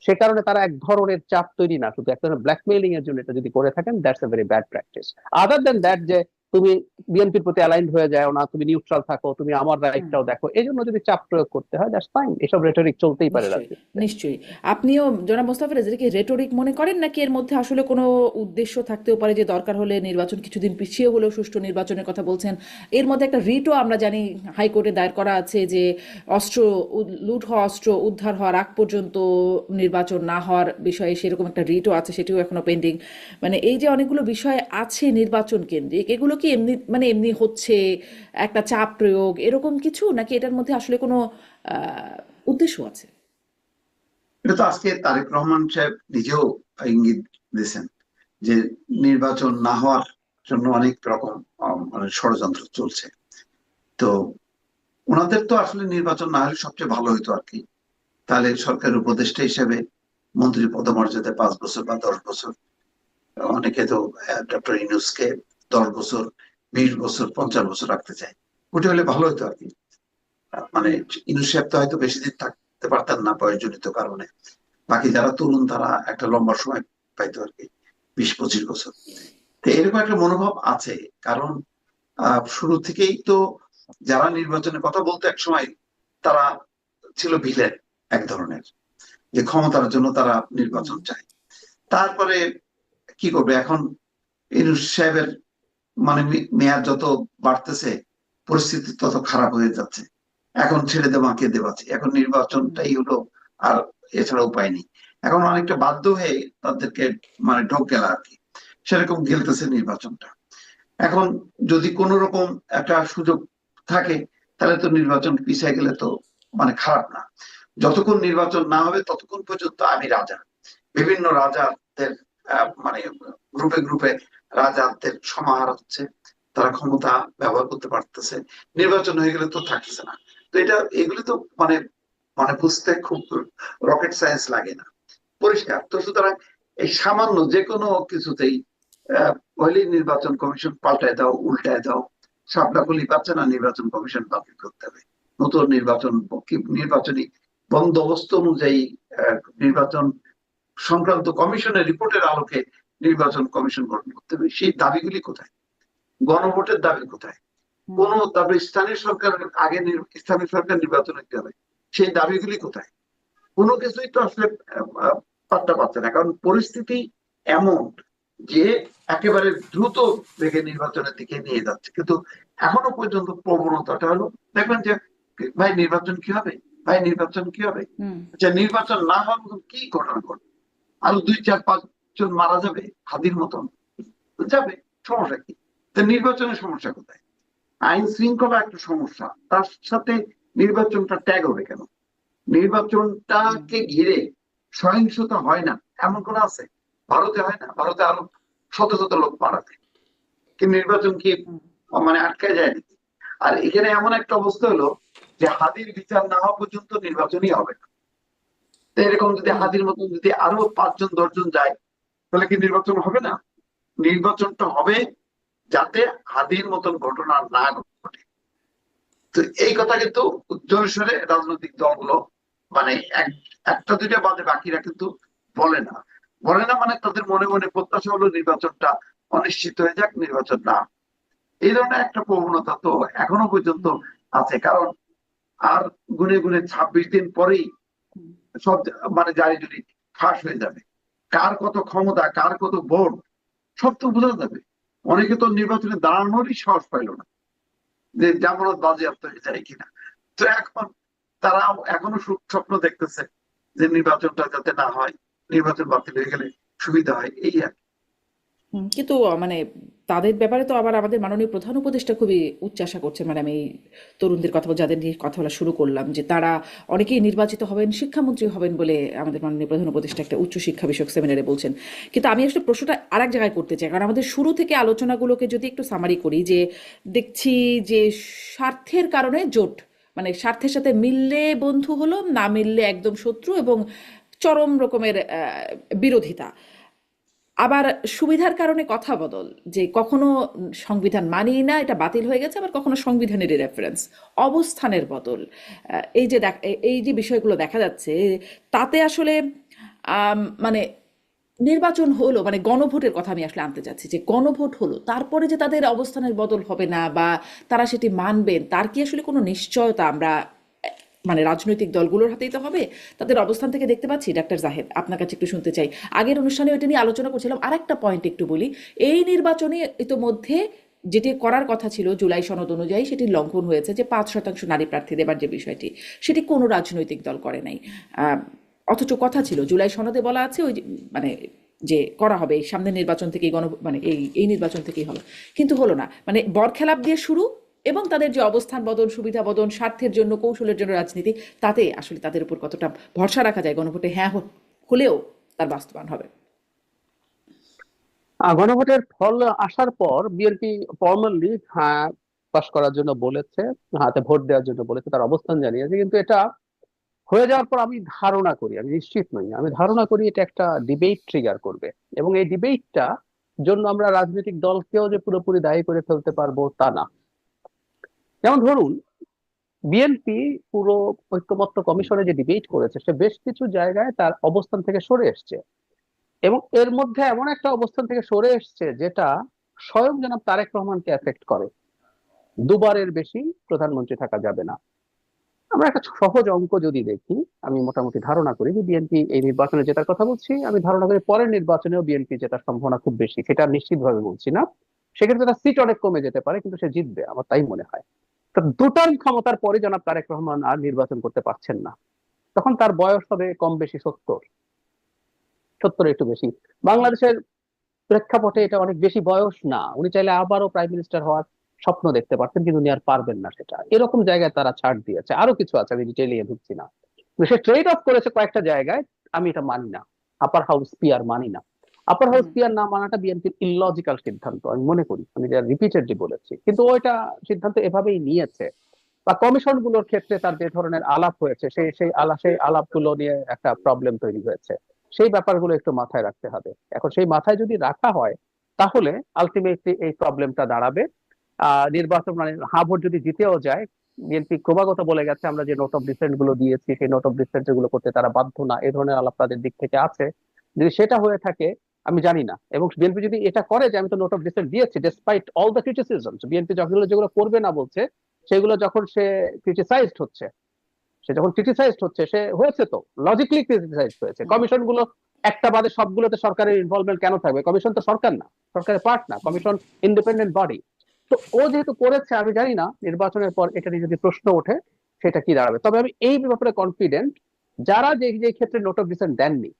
সে কারণে তারা এক ধরনের চাপ তৈরি না, শুধু এক ধরনের ব্ল্যাকমেইলিং এর জন্য এটা যদি করে থাকেন, that's a very bad practice. Other than that, যে তুমি বিএনপির প্রতি অ্যালাইন্ড হয়ে যাও না, তুমি নিউট্রাল থাকো, তুমি আমার
হুম।
রাইটটাও দেখো, এই জন্য যদি চাপ প্রয়োগ করতে হয়, দ্যাটস ফাইন। এসব রেটরিক চলতেই পারে
নিশ্চয়ই,
রাজনীতিতে।
নিশ্চয়ই। আপনিও জনাব মোস্তাফিজ এদেরকে রেটোরিক মনে করেন, নাকি এর মধ্যে আসলে কোনো উদ্দেশ্য থাকতেও পারে, যে দরকার হলে নির্বাচন কিছুদিন পিছিয়ে হলেও সুষ্ঠু নির্বাচনের কথা বলছেন? এর মধ্যে একটা রিটও আমরা জানি হাইকোর্টে দায়ের করা আছে, যে অস্ত্র লুট হওয়া অস্ত্র উদ্ধার হওয়ার আগ পর্যন্ত নির্বাচন না হওয়ার বিষয়ে সেরকম একটা রিটও আছে, সেটিও এখনো পেন্ডিং। মানে এই যে অনেকগুলো বিষয় আছে নির্বাচন কেন্দ্রিক, এগুলো কি এমনি মানে এমনি হচ্ছে একটা চাপ প্রয়োগ এরকম কিছু, নাকি এটার মধ্যে আসলে কোনো উদ্দেশ্য আছে?
এটা তো আজকে তারেক রহমান সাহেব নিজেও ইঙ্গিত দিয়েছেন যে নির্বাচন না হওয়ার জন্য অনেক রকম মানে ষড়যন্ত্র চলছে। তো ওনাদের তো আসলে নির্বাচন না হলে সবচেয়ে ভালো হতো আর কি। তাহলে সরকারের উপদেষ্টা হিসেবে মন্ত্রী পদমর্যাদায় 5 বছর বা 10 বছর, অনেকে তো ডক্টর ইউনূসকে 10 বছর, 20 বছর, 50 বছর রাখতে চায়। ওটা হলে ভালো হতো আর কি। মানে ইউনূস সাহেব তো হয়তো বেশি দিন থাকতে পারতেন না বয়সজনিত কারণে, বাকি যারা তরুণ তারা একটা লম্বা সময় পাইতো আর কি, 20-25 বছর। তো এরকম একটা মনোভাব আছে। কারণ শুরু থেকেই তো যারা নির্বাচনের কথা বলতো এক সময়, তারা ছিল ভিলেন এক ধরনের, যে ক্ষমতার জন্য তারা
হুম,
নির্বাচন চায়। তারপরে কি করবে এখন, ইউনূস সাহেবের মানে মেয়াদ যত বাড়তেছে পরিস্থিতি তত খারাপ হয়ে যাচ্ছে। এখন ছেড়ে দেওয়া কে দেবাচ্ছে, এখন
হুম,
নির্বাচনটাই হলো, আর এছাড়া উপায় নেই। এখন অনেকটা বাধ্য হয়ে তাদেরকে মানে ঢোক গেলা আর কি, সেরকম গেলতেছে নির্বাচনটা। এখন যদি কোন রকম একটা সুযোগ থাকে, তাহলে তো নির্বাচন পিছিয়ে গেলে তো মানে খারাপ না। যতক্ষণ নির্বাচন না হবে ততক্ষণ পর্যন্ত আমি রাজা, বিভিন্ন রাজাদের মানে গ্রুপে গ্রুপে রাজাদের সমাহার হচ্ছে, তারা ক্ষমতা ব্যবহার করতে পারতেছে। নির্বাচন হয়ে গেলে তো থাকতেছে না। তো এটা এগুলি তো মানে মানে বুঝতে খুব রকেট সায়েন্স লাগে না, পরিষ্কার তো। সুতরাং এই সামান্য যে কোনো কিছুতেই হইলেই নির্বাচন কমিশন পাল্টায় দাও, উল্টায় দাও, সাপলাগুলি পাচ্ছে না, নির্বাচন কমিশন বাতিল করতে হবে, নতুন নির্বাচন নির্বাচনী বন্দোবস্ত অনুযায়ী নির্বাচন সংক্রান্ত কমিশনের রিপোর্টের আলোকে নির্বাচন কমিশন গঠন করতে হবে। সেই দাবিগুলি কোথায়? গণভোটের দাবি কোথায়?
হুম।
কোন দাবি স্থানীয় সরকারের আগে স্থানীয় সরকার নির্বাচন হতে হবে, সেই দাবিগুলি কোথায়? কোনো কিছুই তো আসলে পাত্তা পাচ্ছে না। কারণ পরিস্থিতি এমন যে একেবারে দ্রুত বেগে নির্বাচনের দিকে নিয়ে যাচ্ছে, কিন্তু এখনো পর্যন্ত প্রবণতাটা হলো, দেখবেন যে ভাই নির্বাচন কি হবে, ভাই নির্বাচন কি হবে?
হুম
আচ্ছা, নির্বাচন না হওয়ার মতন কি ঘটনা ঘটবে? আরো 2, 4, 5 জন মারা যাবে হাদির মতন, যাবে, সমস্যা কি? তো নির্বাচনের সমস্যা কোথায়? আইন শৃঙ্খলা একটা সমস্যা, তার সাথে নির্বাচনটা ট্যাগ হবে কেন? নির্বাচনটাকে ঘিরে সহিংসতা হয় না এমন কোন আছে? ভারতে হয় না? ভারতে আরো শত শত লোক মারা যায়, কিন্তু নির্বাচন কি
হুম
মানে আটকে যায় নাকি? আর এখানে এমন একটা অবস্থা হলো যে হাদির বিচার না হওয়া পর্যন্ত নির্বাচনই হবে না। তো এরকম যদি
হুম
হাদির মতন যদি আরো 5 জন 10 জন যায়, তাহলে কি নির্বাচন হবে না? নির্বাচনটা হবে যাতে হাদির মতন ঘটনা না ঘটে। তো এই কথা কিন্তু উচ্চস্বরে রাজনৈতিক দলগুলো মানে একটা দুইটা বাদে বাকিরা কিন্তু বলে না। বলে না মানে তাদের মনে মনে প্রত্যাশা হলো নির্বাচনটা অনিশ্চিত হয়ে যাক, নির্বাচন না। এই ধরনের একটা প্রবণতা তো এখনো পর্যন্ত
হুম
আছে, কারণ আর গুনে গুনে 26 দিন পরেই
হুম
সব মানে জারি জুরি ফাঁস হয়ে যাবে। কার কত ক্ষমতা, কার কত ভোট, সব তো বোঝা যাবে। অনেকে তো নির্বাচনে দাঁড়ানোরই সাহস পাইল না, যে জামানত বাজেয়াপ্ত হয়ে যায় কিনা। তো এখন তারা এখনো স্বপ্ন দেখতেছে যে নির্বাচনটা যাতে না হয়, নির্বাচন বাতিল হয়ে গেলে সুবিধা হয়, এই আর কি।
কিন্তু মানে তাদের ব্যাপারে তো আবার আমাদের মাননীয় প্রধান উপদেষ্টা খুবই উচ্চাশা করছে, মানে আমি এই তরুণদের কথা যাদের নিয়ে কথা বলা শুরু করলাম, যে তারা অনেকেই নির্বাচিত হবেন, শিক্ষামন্ত্রী হবেন বলে আমাদের মাননীয় প্রধান উপদেষ্টা একটা উচ্চ শিক্ষা বিষয়ক সেমিনারে বলছেন। কিন্তু আমি আসলে প্রশ্নটা আরেক জায়গায় করতে চাই, কারণ আমাদের শুরু থেকে আলোচনাগুলোকে যদি একটু সামারি করি, যে দেখছি যে স্বার্থের কারণে জোট, মানে স্বার্থের সাথে মিললে বন্ধু হলো, না মিললে একদম শত্রু এবং চরম রকমের বিরোধিতা। আবার সুবিধার কারণে কথা বদল, যে কখনো সংবিধান মানি না, এটা বাতিল হয়ে গেছে, আবার কখনো সংবিধানেরই রেফারেন্স, অবস্থানের বদল। এই যে বিষয়গুলো দেখা যাচ্ছে, তাতে আসলে মানে নির্বাচন হলো, মানে গণভোটের কথা আমি আসলে আনতে চাচ্ছি, যে গণভোট হলো তারপরে যে তাদের অবস্থানের বদল হবে না বা তারা সেটি মানবেন, তার কি আসলে কোনো নিশ্চয়তা আমরা মানে রাজনৈতিক দলগুলোর হাতেই তো হবে? তাদের অবস্থান থেকে দেখতে পাচ্ছি। ডাক্তার জাহেদ, আপনার কাছে একটু শুনতে চাই। আগের অনুষ্ঠানে এটা নিয়ে আলোচনা করছিলাম, আরেকটা পয়েন্ট একটু বলি। এই নির্বাচনে ইতোমধ্যে যেটি করার কথা ছিল জুলাই সনদ অনুযায়ী, সেটি লঙ্ঘন হয়েছে, যে 5% নারী প্রার্থী দেবার যে বিষয়টি, সেটি কোনো রাজনৈতিক দল করে নাই। অথচ কথা ছিল জুলাই সনদে বলা আছে ওই মানে যে করা হবে এই সামনের নির্বাচন থেকেই, মানে এই নির্বাচন থেকেই হবে, কিন্তু হলো না। মানে বরখেলাপ দিয়ে শুরু, এবং তাদের যে অবস্থান বদল, সুবিধা বদল, স্বার্থের জন্য, কৌশলের জন্য রাজনীতি, তাতে আসলে তাদের উপর কতটা ভরসা রাখা যায় গণভোটে হ্যাঁ হলেও তার বাস্তবায়ন হবে?
গণভোটের ফল আসার পর বিএনপি ফর্মালি হ্যাঁ পাশ করার জন্য বলেছে, হাতে ভোট দেওয়ার জন্য বলেছে, তার অবস্থান জানিয়েছে। কিন্তু এটা হয়ে যাওয়ার পর আমি ধারণা করি, আমি নিশ্চিত নই, আমি ধারণা করি এটা একটা ডিবেট ট্রিগার করবে। এবং এই ডিবেটটা জন্য আমরা রাজনৈতিক দলকেও যে পুরোপুরি দায়ী করে ফেলতে পারবো তা না। যেমন ধরুন, বিএনপি পুরো ঐক্যমত্য কমিশনে যে ডিবেট করেছে, সে বেশ কিছু জায়গায় তার অবস্থান থেকে সরে এসছে, এবং এর মধ্যে এমন একটা অবস্থান থেকে সরে এসছে যেটা স্বয়ং জনাব তারেক রহমানকে এফেক্ট করে। দুবারের বেশি প্রধানমন্ত্রী থাকা যাবে না। আমরা একটা সহজ অঙ্ক যদি দেখি, আমি মোটামুটি ধারণা করি যে বিএনপি এই নির্বাচনে জেতার কথা বলছি, আমি ধারণা করি পরের নির্বাচনেও বিএনপি জেতার সম্ভাবনা খুব বেশি, সেটা নিশ্চিত ভাবে বলছি না। সেক্ষেত্রে তার সিট অনেক কমে যেতে পারে, কিন্তু সে জিতবে, আমার তাই মনে হয়। তো দুটার ক্ষমতার পরে জনাব তারেক রহমান আর নির্বাচন করতে পারছেন না। তখন তার বয়স হবে কম বেশি 70, 70 একটু বেশি। বাংলাদেশের প্রেক্ষাপটে এটা অনেক বেশি বয়স না। উনি চাইলে আবারও প্রাইম মিনিস্টার হওয়ার স্বপ্ন দেখতে পারতেন, কিন্তু উনি আর পারবেন না। সেটা এরকম জায়গায় তারা ছাড় দিয়েছে, আরো কিছু আছে, আমি ডিটেইলে ঢুকছি না। কিন্তু সে ট্রেড অফ করেছে কয়েকটা জায়গায়, আমি এটা মানি না। আপার হাউস পিয়ার মানি না। আপার হাউস
হুম
পিয়ার না মানাটা বিএনপির ইললজিক্যাল সিদ্ধান্ত আমি মনে করি, আমি যা রিপিটেডলি বলেছি, কিন্তু ওইটা সিদ্ধান্ত এভাবেই নিয়েছে। বা কমিশন গুলোর ক্ষেত্রে তার যে ধরনের আলাপ হয়েছে, সেই আলাপগুলো নিয়ে একটা প্রবলেম তৈরি হয়েছে। সেই ব্যাপারগুলো একটু মাথায় রাখতে হবে। এখন সেই মাথায় যদি রাখা হয়, তাহলে আলটিমেটলি এই প্রবলেমটা দাঁড়াবে। নির্বাচন মানে হা ভোট যদি জিতেও যায়, বিএনপি ক্রমাগত বলে গেছে আমরা যে নোট অফ ডিসেন্ট গুলো দিয়েছি, সেই নোট অফ ডিসেন্ট গুলো করতে তারা বাধ্য না, এই ধরনের আলাপ তাদের দিক থেকে আছে। যদি সেটা হয়ে থাকে, আমি জানি না। এবং বিএনপি যদি এটা করে যে আমি তো নোট অফ ডিসেন্ট দিয়েছি despite all the criticism, BNP যেগুলো যেগুলো করবে না বলছে, সেগুলো যখন সে ক্রিটিসাইজড হচ্ছে, সে হয়েছে তো লজিক্যালি ক্রিটিসাইজড হয়েছে।
হুম
কমিশন গুলো একটা বাদে সবগুলোতে সরকারের ইনভলভমেন্ট কেন থাকবে? কমিশন তো সরকার না, সরকারের পার্ট না, কমিশন ইন্ডিপেন্ডেন্ট বডি। তো ও যেহেতু করেছে, আমি জানি না নির্বাচনের পর এটা নিয়ে যদি প্রশ্ন ওঠে, সেটা কি দাঁড়াবে। তবে আমি এই ব্যাপারে কনফিডেন্ট, যারা যে যে ক্ষেত্রে নোট অফ ডিসেন্ট দেননি,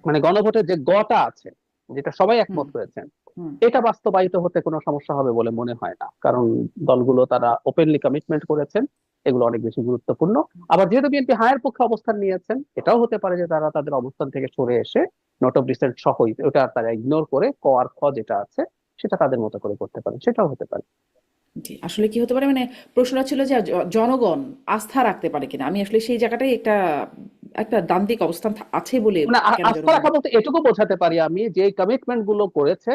মানে গণভোটের যে গটা আছে, যেটা সবাই
হুম
একমত হয়েছেন,
হুম
এটা বাস্তবায়িত হতে কোনো সমস্যা হবে বলে মনে হয় না। কারণ দলগুলো তারা ওপেনলি কমিটমেন্ট করেছেন, এগুলো অনেক বেশি গুরুত্বপূর্ণ। আবার যেহেতু বিএনপি হায়ের পক্ষে অবস্থান নিয়েছেন, এটাও হতে পারে যে তারা তাদের অবস্থান থেকে সরে এসে নোট অফ ডিসেন্ট সহই ওটা তারা ইগনোর করে ক আর খ যেটা আছে সেটা তাদের মতো করে করতে পারে, সেটাও হতে পারে।
জি, আসলে কি হতে পারে মানে প্রশ্নটা ছিল যে জনগণ আস্থা রাখতে পারে কিনা, আমি আসলে সেই জায়গাটাই একটা একটা দ্বান্দ্বিক অবস্থান আছে বলে
মানে
কেন যেন
আস্থা
মনে
রাখা বলতে এটুকু বোঝাতে পারি আমি, যে কমিটমেন্ট গুলো করেছে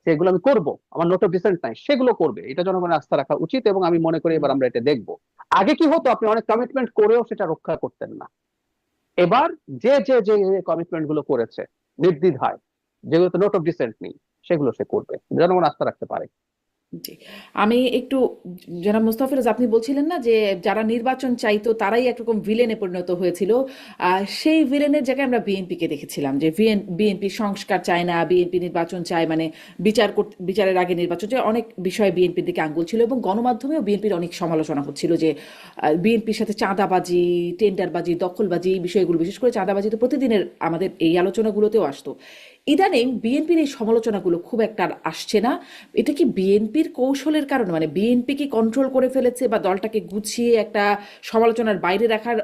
সেগুলো আমি করব, আমার নোট অফ ডিসেন্ট নাই, সেগুলো করবে, এটা জনগণের আস্থা রাখা উচিত। এবং আমি মনে করি
হুম
এবার আমরা এটা দেখবো। আগে কি হতো, আপনি অনেক কমিটমেন্ট করেও সেটা রক্ষা করতেন না। এবার যে যে যে কমিটমেন্ট গুলো করেছে নির্দ্বিধায়, যেগুলোতে নোট অফ ডিসেন্ট নেই, সেগুলো সে করবে, জনগণ আস্থা রাখতে পারে।
জি, আমি একটু জনাব মোস্তাফিজ, আপনি বলছিলেন না যে যারা নির্বাচন চাইতো তারাই একরকম ভিলেনে পরিণত হয়েছিল, সেই ভিলেনের জায়গায় আমরা বিএনপিকে দেখেছিলাম যে বিএনপি সংস্কার চায় না, বিএনপি নির্বাচন চায়, মানে বিচারের আগে নির্বাচন চায়, অনেক বিষয়ে বিএনপির দিকে আঙ্গুল ছিল এবং গণমাধ্যমেও বিএনপির অনেক সমালোচনা হচ্ছিল যে বিএনপির সাথে চাঁদাবাজি, টেন্ডারবাজি, দখলবাজি, এই বিষয়গুলো, বিশেষ করে চাঁদাবাজি তো প্রতিদিনের আমাদের এই আলোচনাগুলোতেও আসতো। ইদানিং বিএনপির এই সমালোচনাগুলো খুব একটা আর আসছে না। এটা কি বিএনপির কৌশলের কারণে, মানে বিএনপি কি কন্ট্রোল করে ফেলেছে বা দলটাকে গুছিয়ে একটা সমালোচনার বাইরে রাখার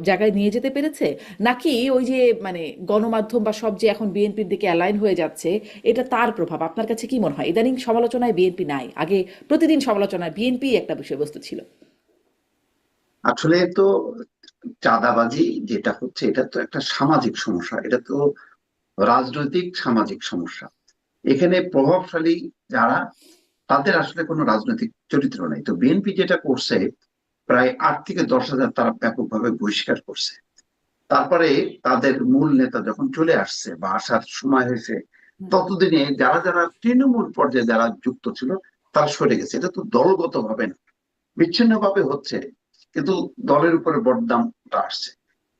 জায়গায় নিয়ে যেতে পেরেছে, নাকি ওই যে মানে গণমাধ্যম বা সব যে এখন বিএনপির দিকে অ্যালাইন হয়ে যাচ্ছে, এটা তার প্রভাব? আপনার কাছে কি মনে হয় ইদানিং সমালোচনায় বিএনপি নাই, আগে প্রতিদিন সমালোচনায় বিএনপি একটা বিষয়বস্তু ছিল?
আসলে তো চাঁদাবাজি যেটা হচ্ছে এটা তো একটা সামাজিক সমস্যা, এটা তো রাজনৈতিক সামাজিক সমস্যা। এখানে প্রভাবশালী যারা, তাদের আসলে কোনো রাজনৈতিক চরিত্র নেই। তো বিএনপি যেটা করছে, প্রায় 8 থেকে 10 হাজার তারা ব্যাপকভাবে বহিষ্কার করছে। তারপরে তাদের মূল নেতা যখন চলে আসছে বা আসার সময় হয়েছে,
হুম
ততদিনে যারা যারা তৃণমূল পর্যায়ে যারা যুক্ত ছিল তারা সরে গেছে। এটা তো দলগত ভাবে না, বিচ্ছিন্ন ভাবে হচ্ছে, কিন্তু দলের উপরে বদনামটা আসছে।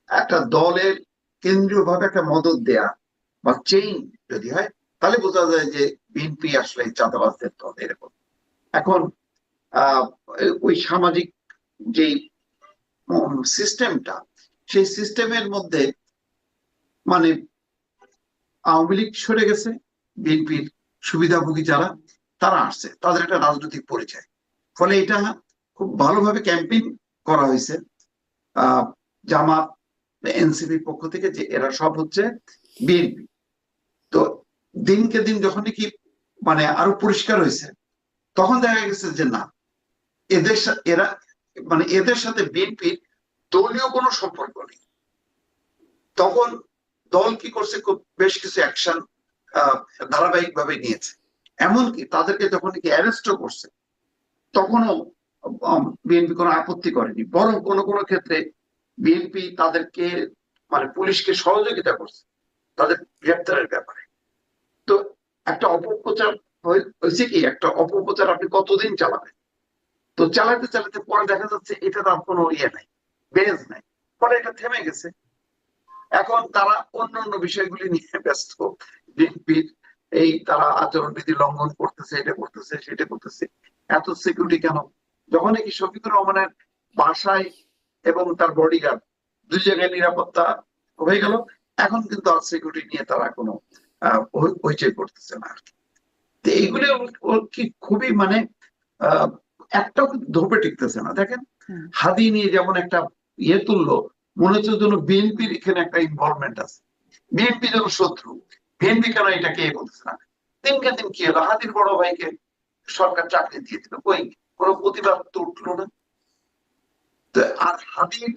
একটা দলের কেন্দ্রীয় ভাবে একটা মদত দেয়া বা চেইন যদি হয়, তাহলে বোঝা যায় যে বিএনপি আসলে চাঁদাবাজদের দল এরকম। এখন আহ ওই সামাজিক যে সিস্টেমটা, সেই সিস্টেমের মধ্যে মানে আওয়ামী লীগ সরে গেছে, বিএনপির সুবিধাভোগী যারা তারা আসছে, তাদের একটা রাজনৈতিক পরিচয়। ফলে এটা খুব ভালোভাবে ক্যাম্পেইন করা হয়েছে আহ জামাত, এনসিপির পক্ষ থেকে, যে এরা সব হচ্ছে বিএনপি। তো দিনকে দিন যখন কি মানে আরো পরিষ্কার হয়েছে, তখন দেখা গেছে যে না, এরা মানে এদের সাথে বিএনপির দলীয় কোনো সম্পর্ক নেই। তখন দল কি করছে, খুব বেশ কিছু অ্যাকশন ধারাবাহিক ভাবে নিয়েছে। এমনকি তাদেরকে যখন কি অ্যারেস্টও করছে, তখনও বিএনপি কোনো আপত্তি করেনি, বরং কোনো কোনো ক্ষেত্রে বিএনপি তাদেরকে মানে পুলিশকে সহযোগিতা করছে তাদের গ্রেপ্তারের ব্যাপারে। তো একটা অপপ্রচার হয়েছে কি, একটা অপপ্রচার আপনি কতদিন চালাবেন? তো চালাতে চালাতে পরে দেখা যাচ্ছে এটা তার কোনো ইয়ে নাই, বেজ নাই, পরে এটা থেমে গেছে। এখন তারা অন্য অন্য বিষয়গুলি নিয়ে ব্যস্ত। বিএনপির এই তারা আচরণবিধি লঙ্ঘন করতেছে, এটা করতেছে, সেটা করতেছে, এত সিকিউরিটি কেন? যখন কি শফিকুর রহমানের বাসায় এবং তার বডিগার্ড দুই জায়গায় নিরাপত্তা হয়ে গেল, এখন কিন্তু আর সিকিউরিটি নিয়ে তারা কোনো হইচই করতেছে না আর কি। তো এইগুলো কি খুবই মানে আহ একটাও ধোপে টিকতেছে না। দেখেন,
হুম
হাদি নিয়ে যেমন একটা ইয়ে তুললো, মনে হচ্ছে যেন বিএনপির এখানে একটা ইনভলভমেন্ট আছে, বিএনপি যেন শত্রু, বিএনপি কেন এটাকে বলতেছে না। দিনকে দিন কি হলো, হাদির বড় ভাইকে সরকার চাকরি দিয়ে দিল, কই কোনো প্রতিবাদ তো উঠলো না। তো আর হাদির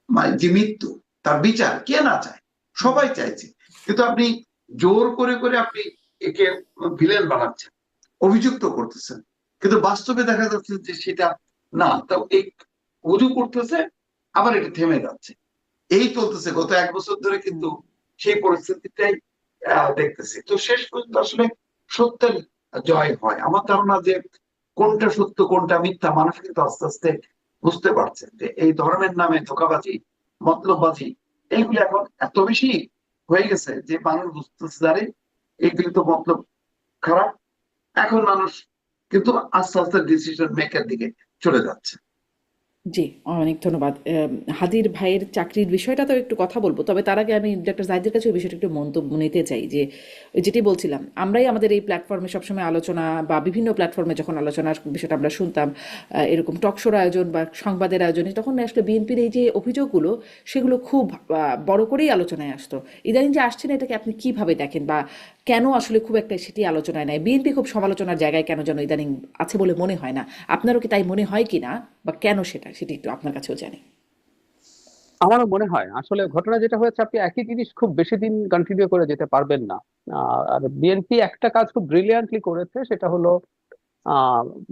মানে যে মৃত্যু, তার বিচার কে না চায়?
হুম
সবাই চাইছে। কিন্তু আপনি জোর করে করে আপনি একে ভিলেন বানাচ্ছেন, অভিযুক্ত করতেছেন, কিন্তু বাস্তবে দেখা যাচ্ছে যে সেটা না। তো এই অজু করতেছে, আবার এটা থেমে যাচ্ছে, এই চলতেছে গত 1 বছর ধরে, কিন্তু সেই পরিস্থিতিটাই দেখতেছি। তো শেষ পর্যন্ত আসলে সত্যের জয় হয়। আমার ধারণা যে কোনটা সত্য কোনটা মিথ্যা মানুষ কিন্তু আস্তে আস্তে বুঝতে পারছে, যে এই ধর্মের নামে ধোঁকাবাজি, মতলববাজি, এইগুলো এখন এত বেশি হয়ে গেছে যে মানুষ বুঝতেছে জানে এইগুলি তো মতলব খারাপ। এখন মানুষ কিন্তু আস্তে আস্তে ডিসিশন মেকের দিকে চলে যাচ্ছে।
জি, অনেক ধন্যবাদ। হাদির ভাইয়ের চাকরির বিষয়টা তো একটু কথা বলবো। তবে তার আগে আমি ডক্টর জাহিদের কাছে ওই বিষয়টা একটু মন্তব্য নিতে চাই যে, ওই যেটি বলছিলাম, আমরাই আমাদের এই প্ল্যাটফর্মে সবসময় আলোচনা বা বিভিন্ন প্ল্যাটফর্মে যখন আলোচনার বিষয়টা আমরা শুনতাম, এরকম টক শোর আয়োজন বা সংবাদের আয়োজনে, তখন আসলে বিএনপির এই যে অভিযোগগুলো, সেগুলো খুব বড় করেই আলোচনায় আসতো। ইদানিং যে আসছে না, এটাকে আপনি কিভাবে দেখেন, বা কেন আসলে খুব একটা সেটি আলোচনায় নেয়? বিএনপি খুব সমালোচনার জায়গায় কেন যেন ইদানিং আছে বলে মনে হয় না। আপনারও কি তাই মনে হয় কিনা, বা কেন সেটি একটু আপনার কাছেও জানি।
আমারও মনে হয় আসলে ঘটনা যেটা হয়েছে, আপনি একই জিনিস খুব বেশি দিন কন্টিনিউ করে যেতে পারবেন না। আর বিএনপি একটা কাজ খুব ব্রিলিয়ান্টলি করেছে, সেটা হলো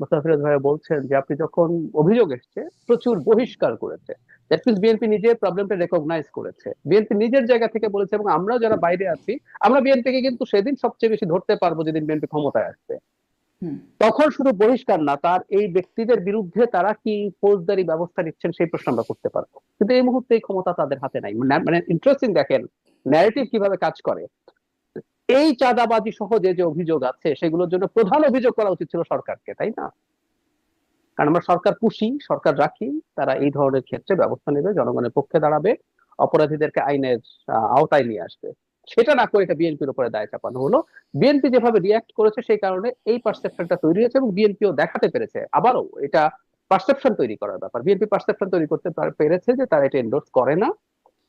মোস্তাফিজ ভাই বলছেন যে আপনি যখন অভিযোগ এসছে প্রচুর বহিষ্কার করেছে। দ্যাট মিনস বিএনপি নিজে প্রবলেমটা রেকগনাইজ করেছে, বিএনপি নিজের জায়গা থেকে বলেছে, এবং আমরা যারা বাইরে আছি আমরা বিএনপিকে কিন্তু সেদিন সবচেয়ে বেশি ধরতে পারবো যেদিন বিএনপি ক্ষমতায় আসবে।
হুম।
তখন শুধু বহিষ্কার না, তার এই ব্যক্তিদের বিরুদ্ধে তারা কি ফৌজদারি ব্যবস্থা নিচ্ছেন সেই প্রশ্ন আমরা করতে পারবো, কিন্তু এই মুহূর্তে এই ক্ষমতা তাদের হাতে নাই। মানে ইন্টারেস্টিং দেখেন ন্যারেটিভ কিভাবে কাজ করে। এই চাঁদাবাজি সহ যে যে অভিযোগ আছে সেগুলোর জন্য প্রধান অভিযোগ করা উচিত ছিল সরকারকে, তাই না? কারণ আমরা সরকার পুষি, সরকার রাখি, তারা এই ধরনের ক্ষেত্রে ব্যবস্থা নেবে, জনগণের পক্ষে দাঁড়াবে, অপরাধীদেরকে আইনের আওতায় নিয়ে আসবে। সেটা না করে এটা বিএনপির উপরে দায় চাপানো হলো। বিএনপি যেভাবে রিয়াক্ট করেছে সেই কারণে এই পারসেপশনটা তৈরি হয়েছে, এবং বিএনপিও দেখাতে পেরেছে, আবারও এটা পারসেপশন তৈরি করার ব্যাপার, বিএনপি পারসেপশন তৈরি করতে পেরেছে যে তারা এটা এন্ডোর্স করে না,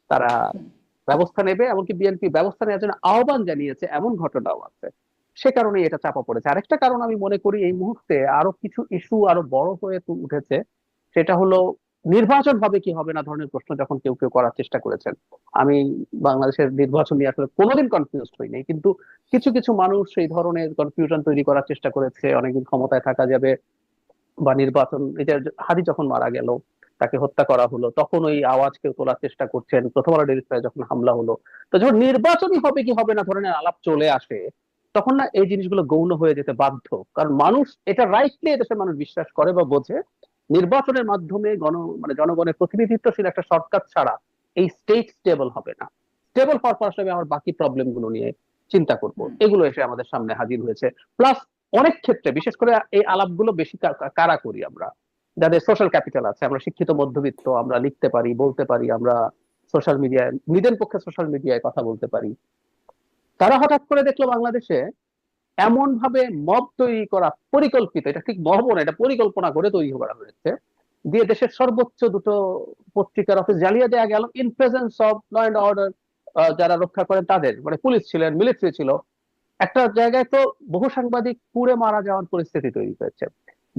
তারা ব্যবস্থা নেবে, এমনকি বিএনপি ব্যবস্থা নেওয়ার জন্য আহ্বান জানিয়েছে, এমন ঘটনাও আছে। সে কারণে এটা চাপা পড়েছে। আরেকটা কারণ আমি মনে করি এই মুহূর্তে আরো কিছু ইস্যু আরো বড় হয়ে উঠেছে, সেটা হলো নির্বাচন হবে কি হবে না ধরনের প্রশ্ন যখন কেউ কেউ করার চেষ্টা করেছেন। আমি বাংলাদেশের নির্বাচন নিয়ে আসলে কোনোদিন কনফিউজড হইনি, কিন্তু কিছু কিছু মানুষ এই ধরনের কনফিউশন তৈরি করার চেষ্টা করেছে, অনেকদিন ক্ষমতায় থাকা যাবে বা নির্বাচন, এটা হাদি যখন মারা গেল তাকে হত্যা করা হলো তখন ওই আওয়াজ কেউ তোলার চেষ্টা করছেন, প্রথম আলো ডেইলি স্টারে যখন হামলা হলো, তো যখন নির্বাচনই হবে কি হবে না ধরনের আলাপ চলে আসে, তখন না এই জিনিসগুলো গৌণ হয়ে যেতে বাধ্য। কারণ মানুষ এটা রাইটলি এদেশের মানুষ বিশ্বাস করে বা বোঝে, নির্বাচনের মাধ্যমে মানে জনগণের প্রতিনিধিত্বশীল একটা সরকার ছাড়া এই স্টেট স্টেবল হবে না। স্টেবল হওয়ার পর আসলে আমি আমার বাকি প্রবলেম গুলো নিয়ে চিন্তা করব, এগুলো এসে আমাদের সামনে হাজির হয়েছে। প্লাস অনেক ক্ষেত্রে বিশেষ করে এই আলাপগুলো বেশি কারা করি আমরা, যাদের সোশ্যাল ক্যাপিটাল আছে, আমরা শিক্ষিত মধ্যবিত্ত, আমরা লিখতে পারি, বলতে পারি, আমরা সোশ্যাল মিডিয়ায় নিজের পক্ষে সোশ্যাল মিডিয়ায় কথা বলতে পারি। তারা হঠাৎ করে দেখলো বাংলাদেশে এমন ভাবে মব তৈরি করা পরিকল্পিত, এটা ঠিক মব না, এটা পরিকল্পনা করে তৈরি করা হয়েছে, দিয়ে দেশের সর্বোচ্চ দুটো পত্রিকার অফিস জ্বালিয়ে দেওয়া গেল in presence of law and order. যারা রক্ষা করেন তাদের, মানে পুলিশ ছিলেন, মিলিটারি ছিল, একটা জায়গায় তো বহু সাংবাদিক পুড়ে মারা যাওয়ার পরিস্থিতি তৈরি হয়েছে।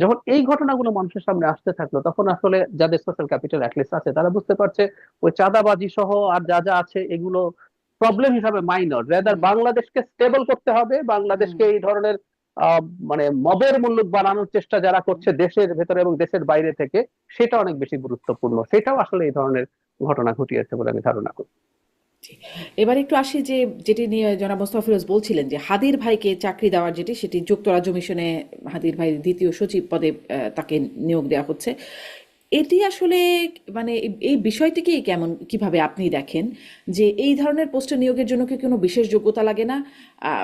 যখন এই ঘটনাগুলো মানুষের সামনে আসতে থাকলো তখন আসলে যাদের সোশ্যাল ক্যাপিটাল অ্যাটলিস্ট আছে তারা বুঝতে পারছে ওই চাঁদাবাজি সহ আর যা যা আছে এগুলো প্রবলেম হিসাবে মাইনর, রেদার বাংলাদেশকে স্টেবল করতে হবে, বাংলাদেশকে এই ধরনের আহ মানে মবের মুল্লুক বানানোর চেষ্টা যারা করছে দেশের ভেতরে এবং দেশের বাইরে থেকে, সেটা অনেক বেশি গুরুত্বপূর্ণ, সেটাও আসলে এই ধরনের ঘটনা ঘটিয়েছে বলে আমি ধারণা করি।
জি। এবার একটু আসি যে, যেটি নিয়ে জনাব মোস্তফা ফিরোজ বলছিলেন যে হাদির ভাইকে চাকরি দেওয়ার সেটি যুক্তরাজ্য মিশনে হাদির ভাই দ্বিতীয় সচিব পদে তাকে নিয়োগ দেওয়া হচ্ছে। এটি আসলে মানে এই বিষয়টিকে কিভাবে আপনি দেখেন, যে এই ধরনের পোস্টে নিয়োগের জন্য কি কোনো বিশেষ যোগ্যতা লাগে না?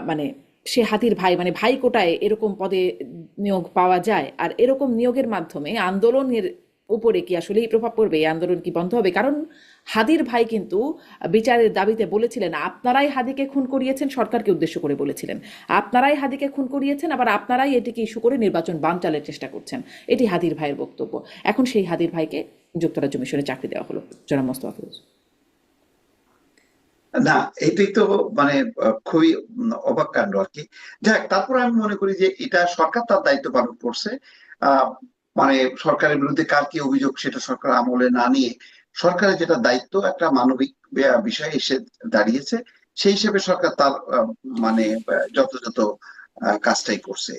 মানে সে হাতির ভাই, মানে ভাই কোটায় এরকম পদে নিয়োগ পাওয়া যায়, আর এরকম নিয়োগের মাধ্যমে আন্দোলনের উপরে কি আসলে এই প্রভাব পড়বে? এই আন্দোলন কি বন্ধ হবে? কারণ হাদির ভাই কিন্তু বিচারের দাবিতে বলেছিলেন, আপনারাই হাদিকে খুন করিয়েছেন, সরকারকে উদ্দেশ্য করে বলেছিলেন, আপনারাই হাদিকে খুন করিয়েছেন, আবার আপনারাই এটিকে ইস্যু করে নির্বাচন বানচালের চেষ্টা করছেন। এটি হাদির ভাইয়ের বক্তব্য। এখন সেই হাদির ভাইকে যুক্তরাজ্য মিশনে চাকরি দেওয়া হলো। জনাব মোস্তফা ফিরোজ।
না, এটাই তো মানে খুবই অবাক কাণ্ড আর কি। যাক, তারপর আমি মনে করি যে এটা সরকার তার দায়িত্ব পালন করছে। আহ মানে সরকারের বিরুদ্ধে কার কি অভিযোগ সেটা সরকার আমলে না নিয়ে সরকারের যেটা দায়িত্ব একটা মানবিক বিষয় এসে দাঁড়িয়েছে, সেই হিসেবে সরকার তার মানে যথাযথ কাজটাই করছে।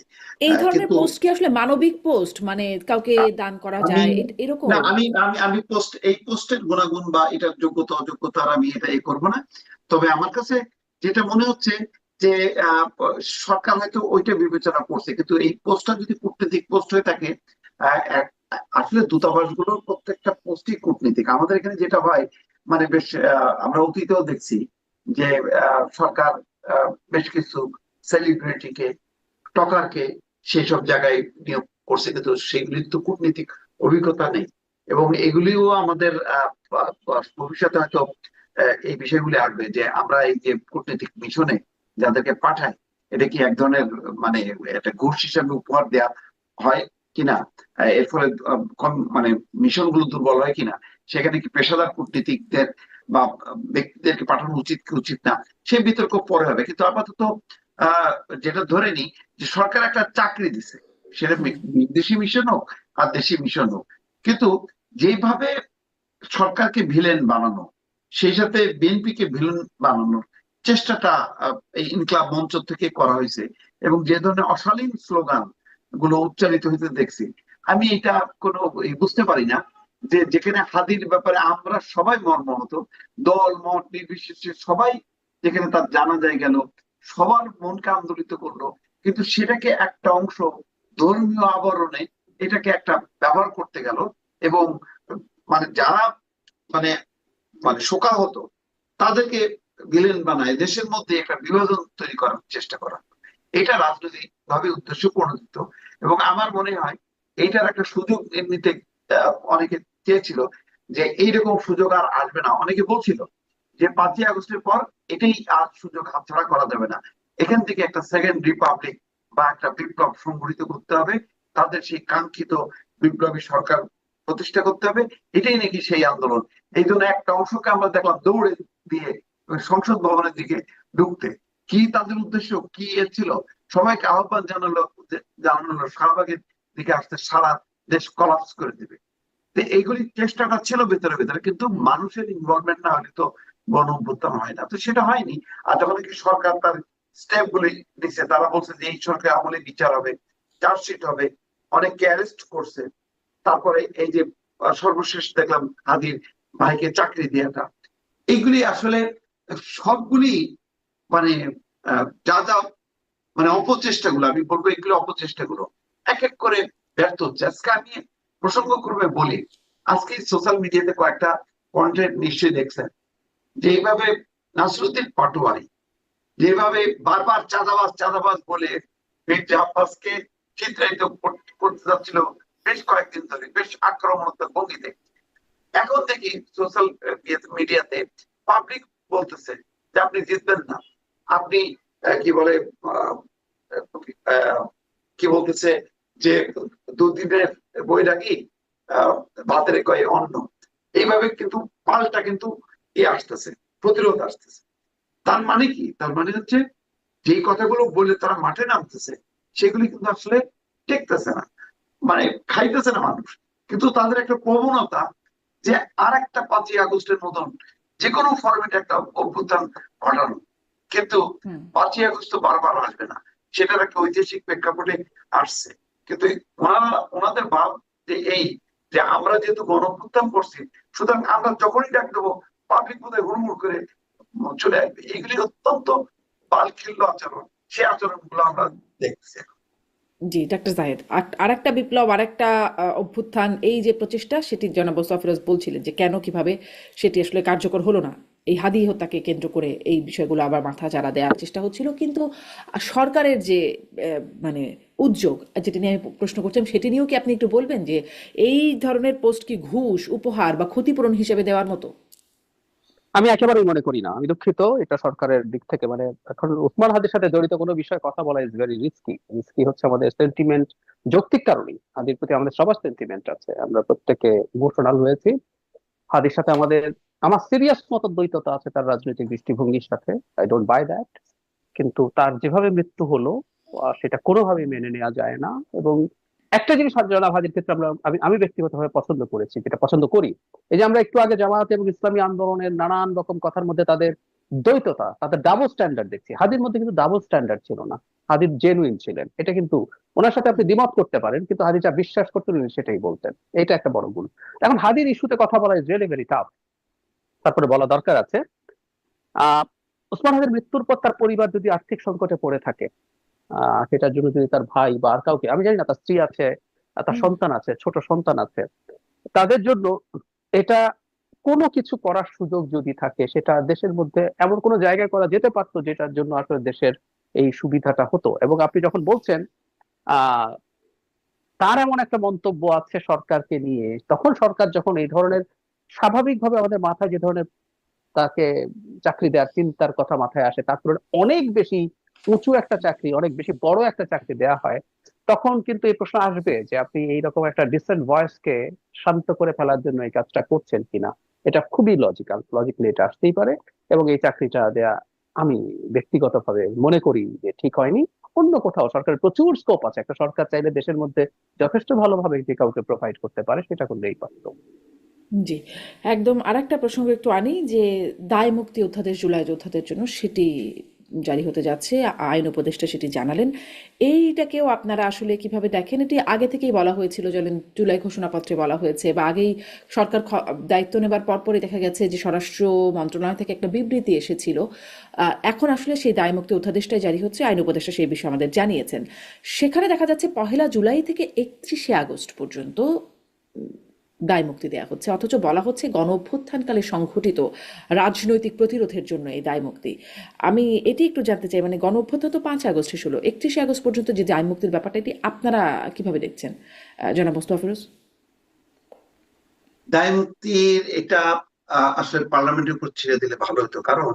এই ধরনের
কিন্তু
পোস্ট কি আসলে মানবিক পোস্ট, মানে কাউকে দান করা
আমি
যায় এরকম?
না আমি আমি আমি এই পোস্টের গুণাগুণ বা এটার যোগ্যতা অযোগ্যতা আমি এটা করবো না। তবে আমার কাছে যেটা মনে হচ্ছে যে আহ, সরকার হয়তো ওইটা বিবেচনা করছে, কিন্তু এই পোস্টটা যদি কূটনৈতিক পোস্ট হয়ে থাকে, আসলে দূতাবাসগুলোর প্রত্যেকটা পোস্টই কূটনীতিক। আমাদের এখানে যেটা হয় মানে বেশ আমরা অতীতেও দেখছি যে সরকার বেশ কিছু সেলিব্রিটিকে, টকারকে সেই সব জায়গায় নিয়োগ করছে, কিন্তু সেগুলির তো কূটনীতিক অভিজ্ঞতা নেই। এবং এগুলিও আমাদের ভবিষ্যতে হয়তো এই বিষয়গুলি আসবে, যে আমরা এই যে কূটনৈতিক মিশনে যাদেরকে পাঠাই, এটা কি এক ধরনের মানে একটা ঘুষ হিসাবে উপহার দেওয়া হয় কিনা, এর ফলে মানে মিশন গুলো দুর্বল হয় কিনা, সেখানে কি পেশাদার কূটনীতিকদের বা ব্যক্তিদেরকে পাঠানো উচিত কি উচিত না, সে বিতর্ক পরে হবে। কিন্তু আপাতত আহ যেটা ধরে নি যে সরকার একটা চাকরি দিছে, সেটা
হুম।
বিদেশি মিশন হোক আর দেশি মিশন হোক, কিন্তু যেভাবে সরকারকে ভিলেন বানানো, সেই সাথে বিএনপি কে ভিলেন বানানোর চেষ্টাটা এই ইনকলাব মঞ্চ থেকে করা হয়েছে, এবং যে ধরনের অশালীন স্লোগান গুলো উচ্চারিত হইতে দেখছি, আমি এটা কোনো বুঝতে পারি না যে যেখানে হাদির ব্যাপারে আমরা সবাই মর্মাহত, দল মত নির্বিশেষে সবাই, যেখানে তার জানা যায় গেল, সবার মনকে আন্দোলিত করলো, কিন্তু সেটাকে একটা অংশ ধর্মীয় আবরণে এটাকে একটা ব্যবহার করতে গেল, এবং মানে যারা মানে মানে শোকাহত তাদেরকে ভিলেন বানায় দেশের মধ্যে একটা বিভাজন তৈরি করার চেষ্টা করা, এটা রাজনৈতিক ভাবে উদ্দেশ্য প্রণোদিত। এবং আমার মনে হয় এইটার একটা সুযোগ এমনিতে অনেকে চেয়েছিল, যে এইরকম সুযোগ আর আসবে না। অনেকে বলছিল যে 5ই আগস্টের পর এটাই আর সুযোগ হাতছাড়া করা যাবে না, এখান থেকে একটা সেকেন্ড রিপাবলিক বা একটা বিপ্লব সংগঠিত করতে হবে, তাদের সেই কাঙ্ক্ষিত বিপ্লবী সরকার প্রতিষ্ঠা করতে হবে, এটাই নাকি সেই আন্দোলন। এই জন্য একটা অংশকে আমরা দেখলাম দৌড়ে দিয়ে ওই সংসদ ভবনের দিকে ঢুকতে। কি তাদের উদ্দেশ্য কি এ ছিল, সবাইকে আহ্বান জানানো শাহবাগের দিকে আসতে, সারা দেশ কলাপস করে দিবে। তো এইগুলি চেষ্টাটা ছিল ভেতরে ভেতরে, কিন্তু
হুম।
মানুষের ইনভলভমেন্ট না হলে তো গণ অভ্যুত্থান হয় না, তো সেটা হয়নি। আর যখন কি সরকার তার স্টেপ গুলি দিচ্ছে, তারা বলছে যে এই সরকার আমলে বিচার হবে, চার্জশিট হবে, অনেককে অ্যারেস্ট করছে, তারপরে এই যে সর্বশেষ দেখলাম হাদির ভাইকে চাকরি দেওয়াটা, এইগুলি আসলে সবগুলি মানে যা যা মানে অপচেষ্টাগুলো, আমি বলবো এগুলো অপচেষ্টাগুলো এক এক করে ব্যর্থ হচ্ছে। আজকে আমি প্রসঙ্গ করবে বলি, আজকে সোশ্যাল মিডিয়াতে কয়েকটা কন্টেন্ট নিশ্চয়ই দেখছেন, যে এইভাবে নাসরুদ্দিন পাটোয়ারি যেভাবে বারবার চাঁদাবাজ চাঁদাবাজ বলে মির্জা আব্বাসকে চিত্রায়িত করতে যাচ্ছিল বেশ কয়েকদিন ধরে, বেশ আক্রমণাত্মক ভঙ্গিতে। এখন দেখি সোশ্যাল মিডিয়াতে পাবলিক বলতেছে যে আপনি জিতবেন না, আপনি কি বলে আহ, আহ, কি বলতেছে যে দুদিনের বৈরাগী ভাতের কয়ে অন্ন, এইভাবে কিন্তু পাল্টা কিন্তু আসতেছে, প্রতিরোধ আসতেছে। তার মানে কি, তার মানে হচ্ছে যে কথাগুলো বলে তারা মাঠে নামতেছে, সেগুলি কিন্তু আসলে টেকতেছে না, মানে খাইতেছে না মানুষ। কিন্তু তাদের একটা প্রবণতা যে আর একটা 5ই আগস্টের মতন যে কোনো ফরম্যাটে একটা অভ্যুত্থান ঘটানো, কিন্তু
হুম।
5ই আগস্ট তো বারবার আসবে না, সেটার একটা ঐতিহাসিক প্রেক্ষাপটে আসছে। কিন্তু ওনারা ওনাদের ভাব যে এই যে আমরা যেহেতু গণ অভ্যুত্থান করছি, সুতরাং আমরা যখনই ডাক দেবো পাবলিক বোধহয় হুড়মুড় করে চলে আসবে, এগুলি অত্যন্ত বালখিল্য আচরণ, সে আচরণ গুলো আমরা দেখছি।
জি, ডাক্তার জাহেদ, আরেকটা বিপ্লব, আরেকটা অভ্যুত্থান, এই যে প্রচেষ্টা, সেটি জনাব মোস্তফা বলছিলেন যে কেন কিভাবে সেটি আসলে কার্যকর হলো না, এই হাদি হত্যাকে কেন্দ্র করে এই বিষয়গুলো আবার মাথা চাড়া দেওয়ার চেষ্টা হচ্ছিল। কিন্তু সরকারের যে মানে উদ্যোগ, যেটি নিয়ে আমি প্রশ্ন করছিলাম, সেটি নিয়েও কি আপনি একটু বলবেন যে এই ধরনের পোস্ট কি ঘুষ, উপহার বা ক্ষতিপূরণ হিসেবে দেওয়ার মতো?
আমি একেবারেই মনে করি না, আমি দুঃখিত, এটা সরকারের দিক থেকে মানে এখন উসমান হাদির সাথে জড়িত কোনো বিষয়ে কথা বলা ইজ ভেরি রিস্কি। রিস্কি হচ্ছে আমাদের সেন্টিমেন্ট, যৌক্তিক কারণেই হাদির প্রতি আমাদের সবার সেন্টিমেন্ট আছে, আমরা প্রত্যেকে ইমোশনাল হয়েছি হাদির সাথে। আমার সিরিয়াস মতো দ্বৈততা আছে তার রাজনৈতিক দৃষ্টিভঙ্গির সাথে, আই ডোন্ট বাই দ্যাট। কিন্তু তার যেভাবে মৃত্যু হলো সেটা কোনোভাবেই মেনে নেওয়া যায় না। এবং একটা জিনিস জনাব হাদির ক্ষেত্রে আমি ব্যক্তিগতভাবে পছন্দ করেছি, যেটা পছন্দ করি, এই যে আমরা একটু আগে জামায়াত এবং ইসলামী আন্দোলনের নানান রকম কথার মধ্যে তাদের দ্বৈততা, তাদের ডাবল স্ট্যান্ডার্ড দেখছি, হাদির মধ্যে কিন্তু ডাবল স্ট্যান্ডার্ড ছিল না। হাদির জেনুইন ছিলেন, এটা কিন্তু ওনার সাথে আপনি দ্বিমত করতে পারেন, কিন্তু হাদি যা বিশ্বাস করতেন উনি সেটাই বলতেন, এটা একটা বড় গুণ। এখন হাদির ইস্যুতে কথা বলা ইজ রিয়েলি ভেরি টাফ। তারপরে বলা দরকার আছে আহ ওসমান হাদির মৃত্যুর পর তার পরিবার যদি আর্থিক সংকটে পড়ে থাকে, সেটার জন্য যদি তার ভাই বা আর কাউকে, আমি জানি না, তার স্ত্রী আছে, তার
হুম।
সন্তান আছে, ছোট সন্তান আছে, তাদের জন্য এটা কোনো কিছু করার সুযোগ যদি থাকে, সেটা দেশের মধ্যে এমন কোনো জায়গায় করা যেতে পারতো যেটার জন্য আসলে দেশের এই সুবিধাটা হতো। এবং আপনি যখন বলছেন আহ তার এমন একটা মন্তব্য আছে সরকারকে নিয়ে, তখন সরকার যখন এই ধরনের, স্বাভাবিকভাবে আমাদের মাথায় যে ধরনের তাকে চাকরি দেওয়ার চিন্তার কথা মাথায় আসে, তারপরে অনেক বেশি উঁচু একটা চাকরি, অনেক বেশি বড় একটা চাকরি দেওয়া হয়, তখন কিন্তু এই প্রশ্ন আসবে যে আপনি এইরকম একটা ডিসেন্ট ভয়েসকে শান্ত করে ফেলার জন্য এই কাজটা করছেন কিনা। এটা খুবই লজিক্যালি এটা আসতেই পারে। এবং এই চাকরিটা দেয়া আমি ব্যক্তিগতভাবে মনে করি যে ঠিক হয়নি। অন্য কোথাও সরকারের প্রচুর স্কোপ আছে, একটা সরকার চাইলে দেশের মধ্যে যথেষ্ট ভালোভাবে যে কাউকে প্রোভাইড করতে পারে, সেটা করলেই পারতো।
জি, একদম। আরেকটা প্রসঙ্গ একটু আনি যে দায় মুক্তি অধ্যাদেশ জুলাই যোদ্ধাদের জন্য সেটি জারি হতে যাচ্ছে, আইন উপদেষ্টা সেটি জানালেন। এইটাকেও আপনারা আসলে কিভাবে দেখেন? এটি আগে থেকেই বলা হয়েছিল, যেমন জুলাই ঘোষণাপত্রে বলা হয়েছে, বা আগেই সরকার দায়িত্ব নেবার পরপরই দেখা গেছে যে স্বরাষ্ট্র মন্ত্রণালয় থেকে একটা বিবৃতি এসেছিল। এখন আসলে সেই দায় মুক্তি অধ্যাদেশটাই জারি হচ্ছে, আইন উপদেষ্টা সেই বিষয়ে আমাদের জানিয়েছেন। সেখানে দেখা যাচ্ছে 1 জুলাই থেকে 31 আগস্ট পর্যন্ত দায় মুক্তি দেওয়া হচ্ছে, অথচ বলা হচ্ছে গণ অভ্যুত্থানকালে সংঘটিত রাজনৈতিক প্রতিরোধের জন্য এই দায় মুক্তি। আমি এটি একটু জানতে চাই, মানে গণ অভ্যুত্থান তো 5 আগস্টে ছিল, 31 আগস্ট পর্যন্ত যে দায় মুক্তির ব্যাপারটা, এটি আপনারা কিভাবে দেখছেন, জনাব মোস্তফা ফিরোজ?
দায় মুক্তির এটা আসলে পার্লামেন্টের উপর ছেড়ে দিলে ভালো হতো, কারণ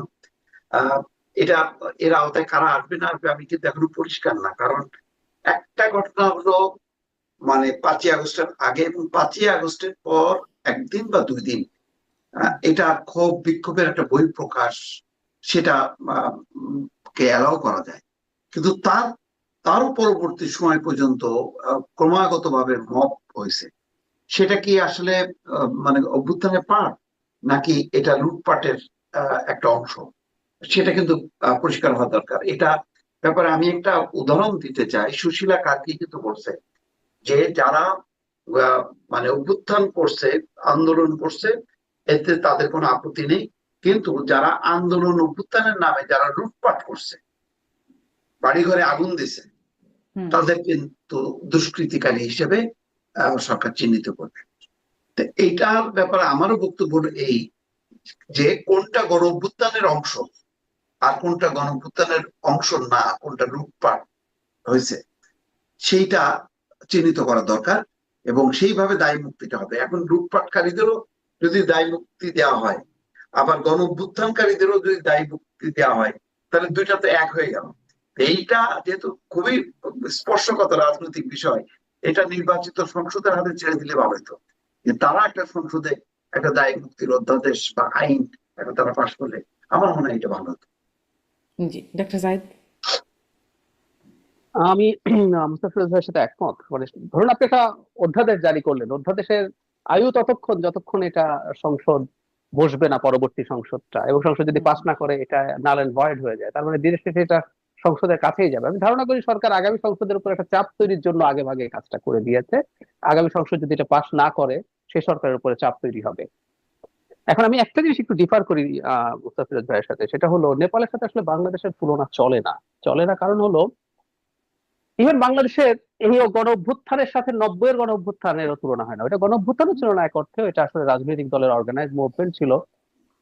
আহ, এটা এর আওতায় কারা আসবে না আসবে আমি কিন্তু এখনো পরিষ্কার না। কারণ একটা ঘটনা হলো, মানে 5ই আগস্টের আগে এবং 5ই আগস্টের পর একদিন বা 2 দিন এটা ক্ষোভ বিক্ষোভের একটা বহিঃপ্রকাশ, সেটা কে অ্যালাউ করা যায়। কিন্তু তারও পরবর্তী সময় পর্যন্ত ক্রমাগতভাবে মব হয়েছে। সেটা কি আসলে মানে অভ্যুত্থানের পার্ট, নাকি এটা লুটপাটের একটা অংশ, সেটা কিন্তু পরিষ্কার হওয়া দরকার। এটা ব্যাপারে আমি একটা উদাহরণ দিতে চাই। সুশীলা কার্কি কিন্তু বলছে যে যারা আহ, মানে অভ্যুত্থান করছে, আন্দোলন করছে, এতে তাদের কোনো আপত্তি নেই, কিন্তু যারা আন্দোলন অভ্যুত্থানের নামে যারা লুটপাট করছে, বাড়িঘরে আগুন দিছে,
হুম।
তাদের কিন্তু দুষ্কৃতিকারী হিসেবে সরকার চিহ্নিত করবে। তো এইটার ব্যাপারে আমারও বক্তব্য হলো এই, যে কোনটা গণ অভ্যুত্থানের অংশ আর কোনটা গণ অভ্যুত্থানের অংশ না, কোনটা লুটপাট হয়েছে, সেইটা চিহ্নিত করা দরকার এবং সেইভাবে দায় মুক্তিটা হবে। এখন লুটপাটকারীদেরও যদি দায় মুক্তি দেওয়া হয়, আবার গণ অভ্যুত্থানকারীদেরও যদি দায় মুক্তি দেওয়া হয়, তাহলে দুইটা তো এক হয়ে গেল। এইটা যেহেতু খুবই স্পর্শকাতর রাজনৈতিক বিষয়, এটা নির্বাচিত সংসদের হাতে ছেড়ে দিলে ভালো হতো, যে তারা একটা সংসদে একটা দায় মুক্তির অধ্যাদেশ বা আইন একটা তারা পাশ করলে আমার মনে হয় এটা ভালো হতো।
জি, ডক্টর জাহিদ।
আমি মুস্তাফিজ ভাইয়ের সাথে একমত। মানে ধরুন আপনি একটা অধ্যাদেশ জারি করলেন, অধ্যাদেশের আয়ু ততক্ষণ যতক্ষণ এটা সংসদ বসবে না, পরবর্তী সংসদটা, এবং সংসদ যদি পাস না করে এটা নাল এন্ড ভয়েড হয়ে যায়, তার মানে ধীরে শেষে এটা সংসদের কাছেই যাবে। আমি ধারণা করি সরকার আগামী সংসদের উপর একটা চাপ তৈরির জন্য আগে ভাগে এই কাজটা করে দিয়েছে। আগামী সংসদ যদি এটা পাস না করে, সেই সরকারের উপরে চাপ তৈরি হবে। এখন আমি একটা জিনিস একটু ডিফার করি মুস্তাফিজ ভাইয়ের সাথে, সেটা হলো নেপালের সাথে আসলে বাংলাদেশের তুলনা চলে না। কারণ হলো ইভেন বাংলাদেশের এই গণ অভ্যুত্থানের সাথে 90-এর গণ অভ্যুত্থানেরও তুলনা হয় না। এটা গণ অভ্যুত্থানও ছিল না এক অর্থে, এটা আসলে রাজনৈতিক দলের অর্গানাইজ মুভমেন্ট ছিল।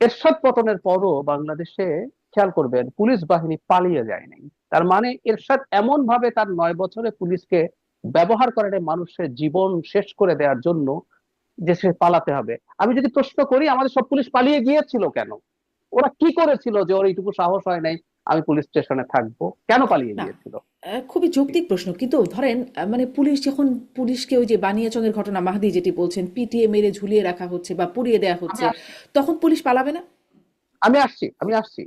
এরশাদ পতনের পরও বাংলাদেশে খেয়াল করবেন পুলিশ বাহিনী পালিয়ে যায়নি। তার মানে এরশাদ এমন ভাবে তার 9 বছরে পুলিশকে ব্যবহার করে মানুষের জীবন শেষ করে দেওয়ার জন্য যে সে পালাতে হবে। আমি যদি প্রশ্ন করি আমাদের সব পুলিশ পালিয়ে গিয়েছিল কেন, ওরা কি করেছিল যে ওর এইটুকু সাহস হয় নাই আমি পুলিশ স্টেশনে থাকবো, কেন পালিয়ে
না,
গিয়েছিল?
খুবই যৌক্তিক প্রশ্ন, কিন্তু ধরেন মানে পুলিশ যখন, পুলিশকে ওই যে বানিয়াচংয়ের ঘটনা মাহদি যেটি বলছেন, পিটিয়ে মেরে ঝুলিয়ে রাখা হচ্ছে বা পুড়িয়ে দেওয়া
আমি
হচ্ছে,
আসছি
তখন পুলিশ পালাবে না?
আমি আসছি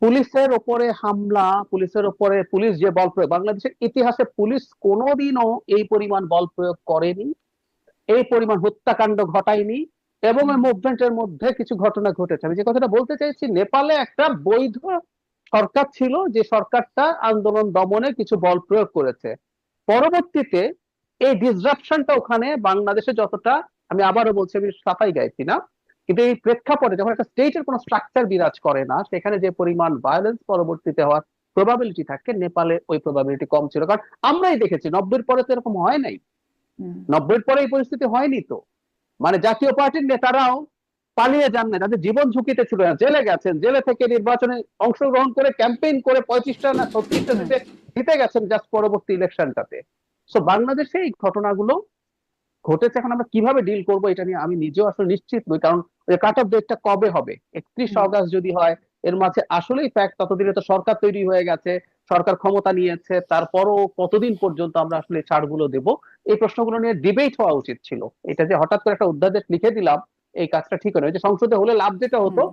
পুলিশের ওপরে হামলা, পুলিশের ওপরে পুলিশ যে বল প্রয়োগ, বাংলাদেশের ইতিহাসে পুলিশ কোনোদিনও এই পরিমাণ বল প্রয়োগ করেনি, এই পরিমাণ হত্যাকাণ্ড ঘটায়নি। এবং এই মুভমেন্টের মধ্যে কিছু ঘটনা ঘটেছে। আমি যে কথাটা বলতে চাইছি, নেপালে একটা বৈধ সরকার ছিল, যে সরকারটা আন্দোলন দমনে কিছু বল প্রয়োগ করেছে। পরবর্তীতে এই ডিসরাপশনটা ওখানে বাংলাদেশে যতটা, আমি আবারও বলছি আমি সাফাই গাইছি না, কিন্তু এই প্রেক্ষাপটে যখন একটা স্টেটের কোনো স্ট্রাকচার বিরাজ করে না, সেখানে যে পরিমাণ ভায়োলেন্স পরবর্তীতে হওয়ার প্রবাবিলিটি থাকে, নেপালে ওই প্রবাবিলিটি কম ছিল। কারণ আমরাই দেখেছি 90-এর পরে তো এরকম হয় নাই,
হুম।
90-এর পরে এই পরিস্থিতি হয়নি তো। মানে জাতীয় পার্টির নেতারাও পালিয়ে যান না, তাদের জীবন ঝুঁকিতে ছিল না, জেলে গেছেন, জেলে থেকে নির্বাচনে অংশগ্রহণ করে ক্যাম্পেইন করে 35টা না 36টা
হুম।
জিতে গেছেন জাস্ট পরবর্তী ইলেকশনটাতে। সো বাংলাদেশে এই ঘটনাগুলো ঘটেছে, এখন আমরা কিভাবে ডিল করব এটা নিয়ে আমি নিজেও আসলে নিশ্চিত নই, কারণ কাট অফ ডেটটা কবে হবে, 31 অগস্ট যদি হয়, এর মাঝে আসলেই ফ্যাক্ট ততদিনে তো সরকার তৈরি হয়ে গেছে, সরকার ক্ষমতা নিয়েছে, তারপরও কতদিন পর্যন্ত আমরা আসলে ছাড়গুলো দেব, এই প্রশ্নগুলো নিয়ে ডিবেট হওয়া উচিত ছিল। এটা যে হঠাৎ করে একটা অধ্যাদেশ লিখে দিলাম, এই কাজটা ঠিক নয়। যে সংসদে হলে লাভ যেটা হতো,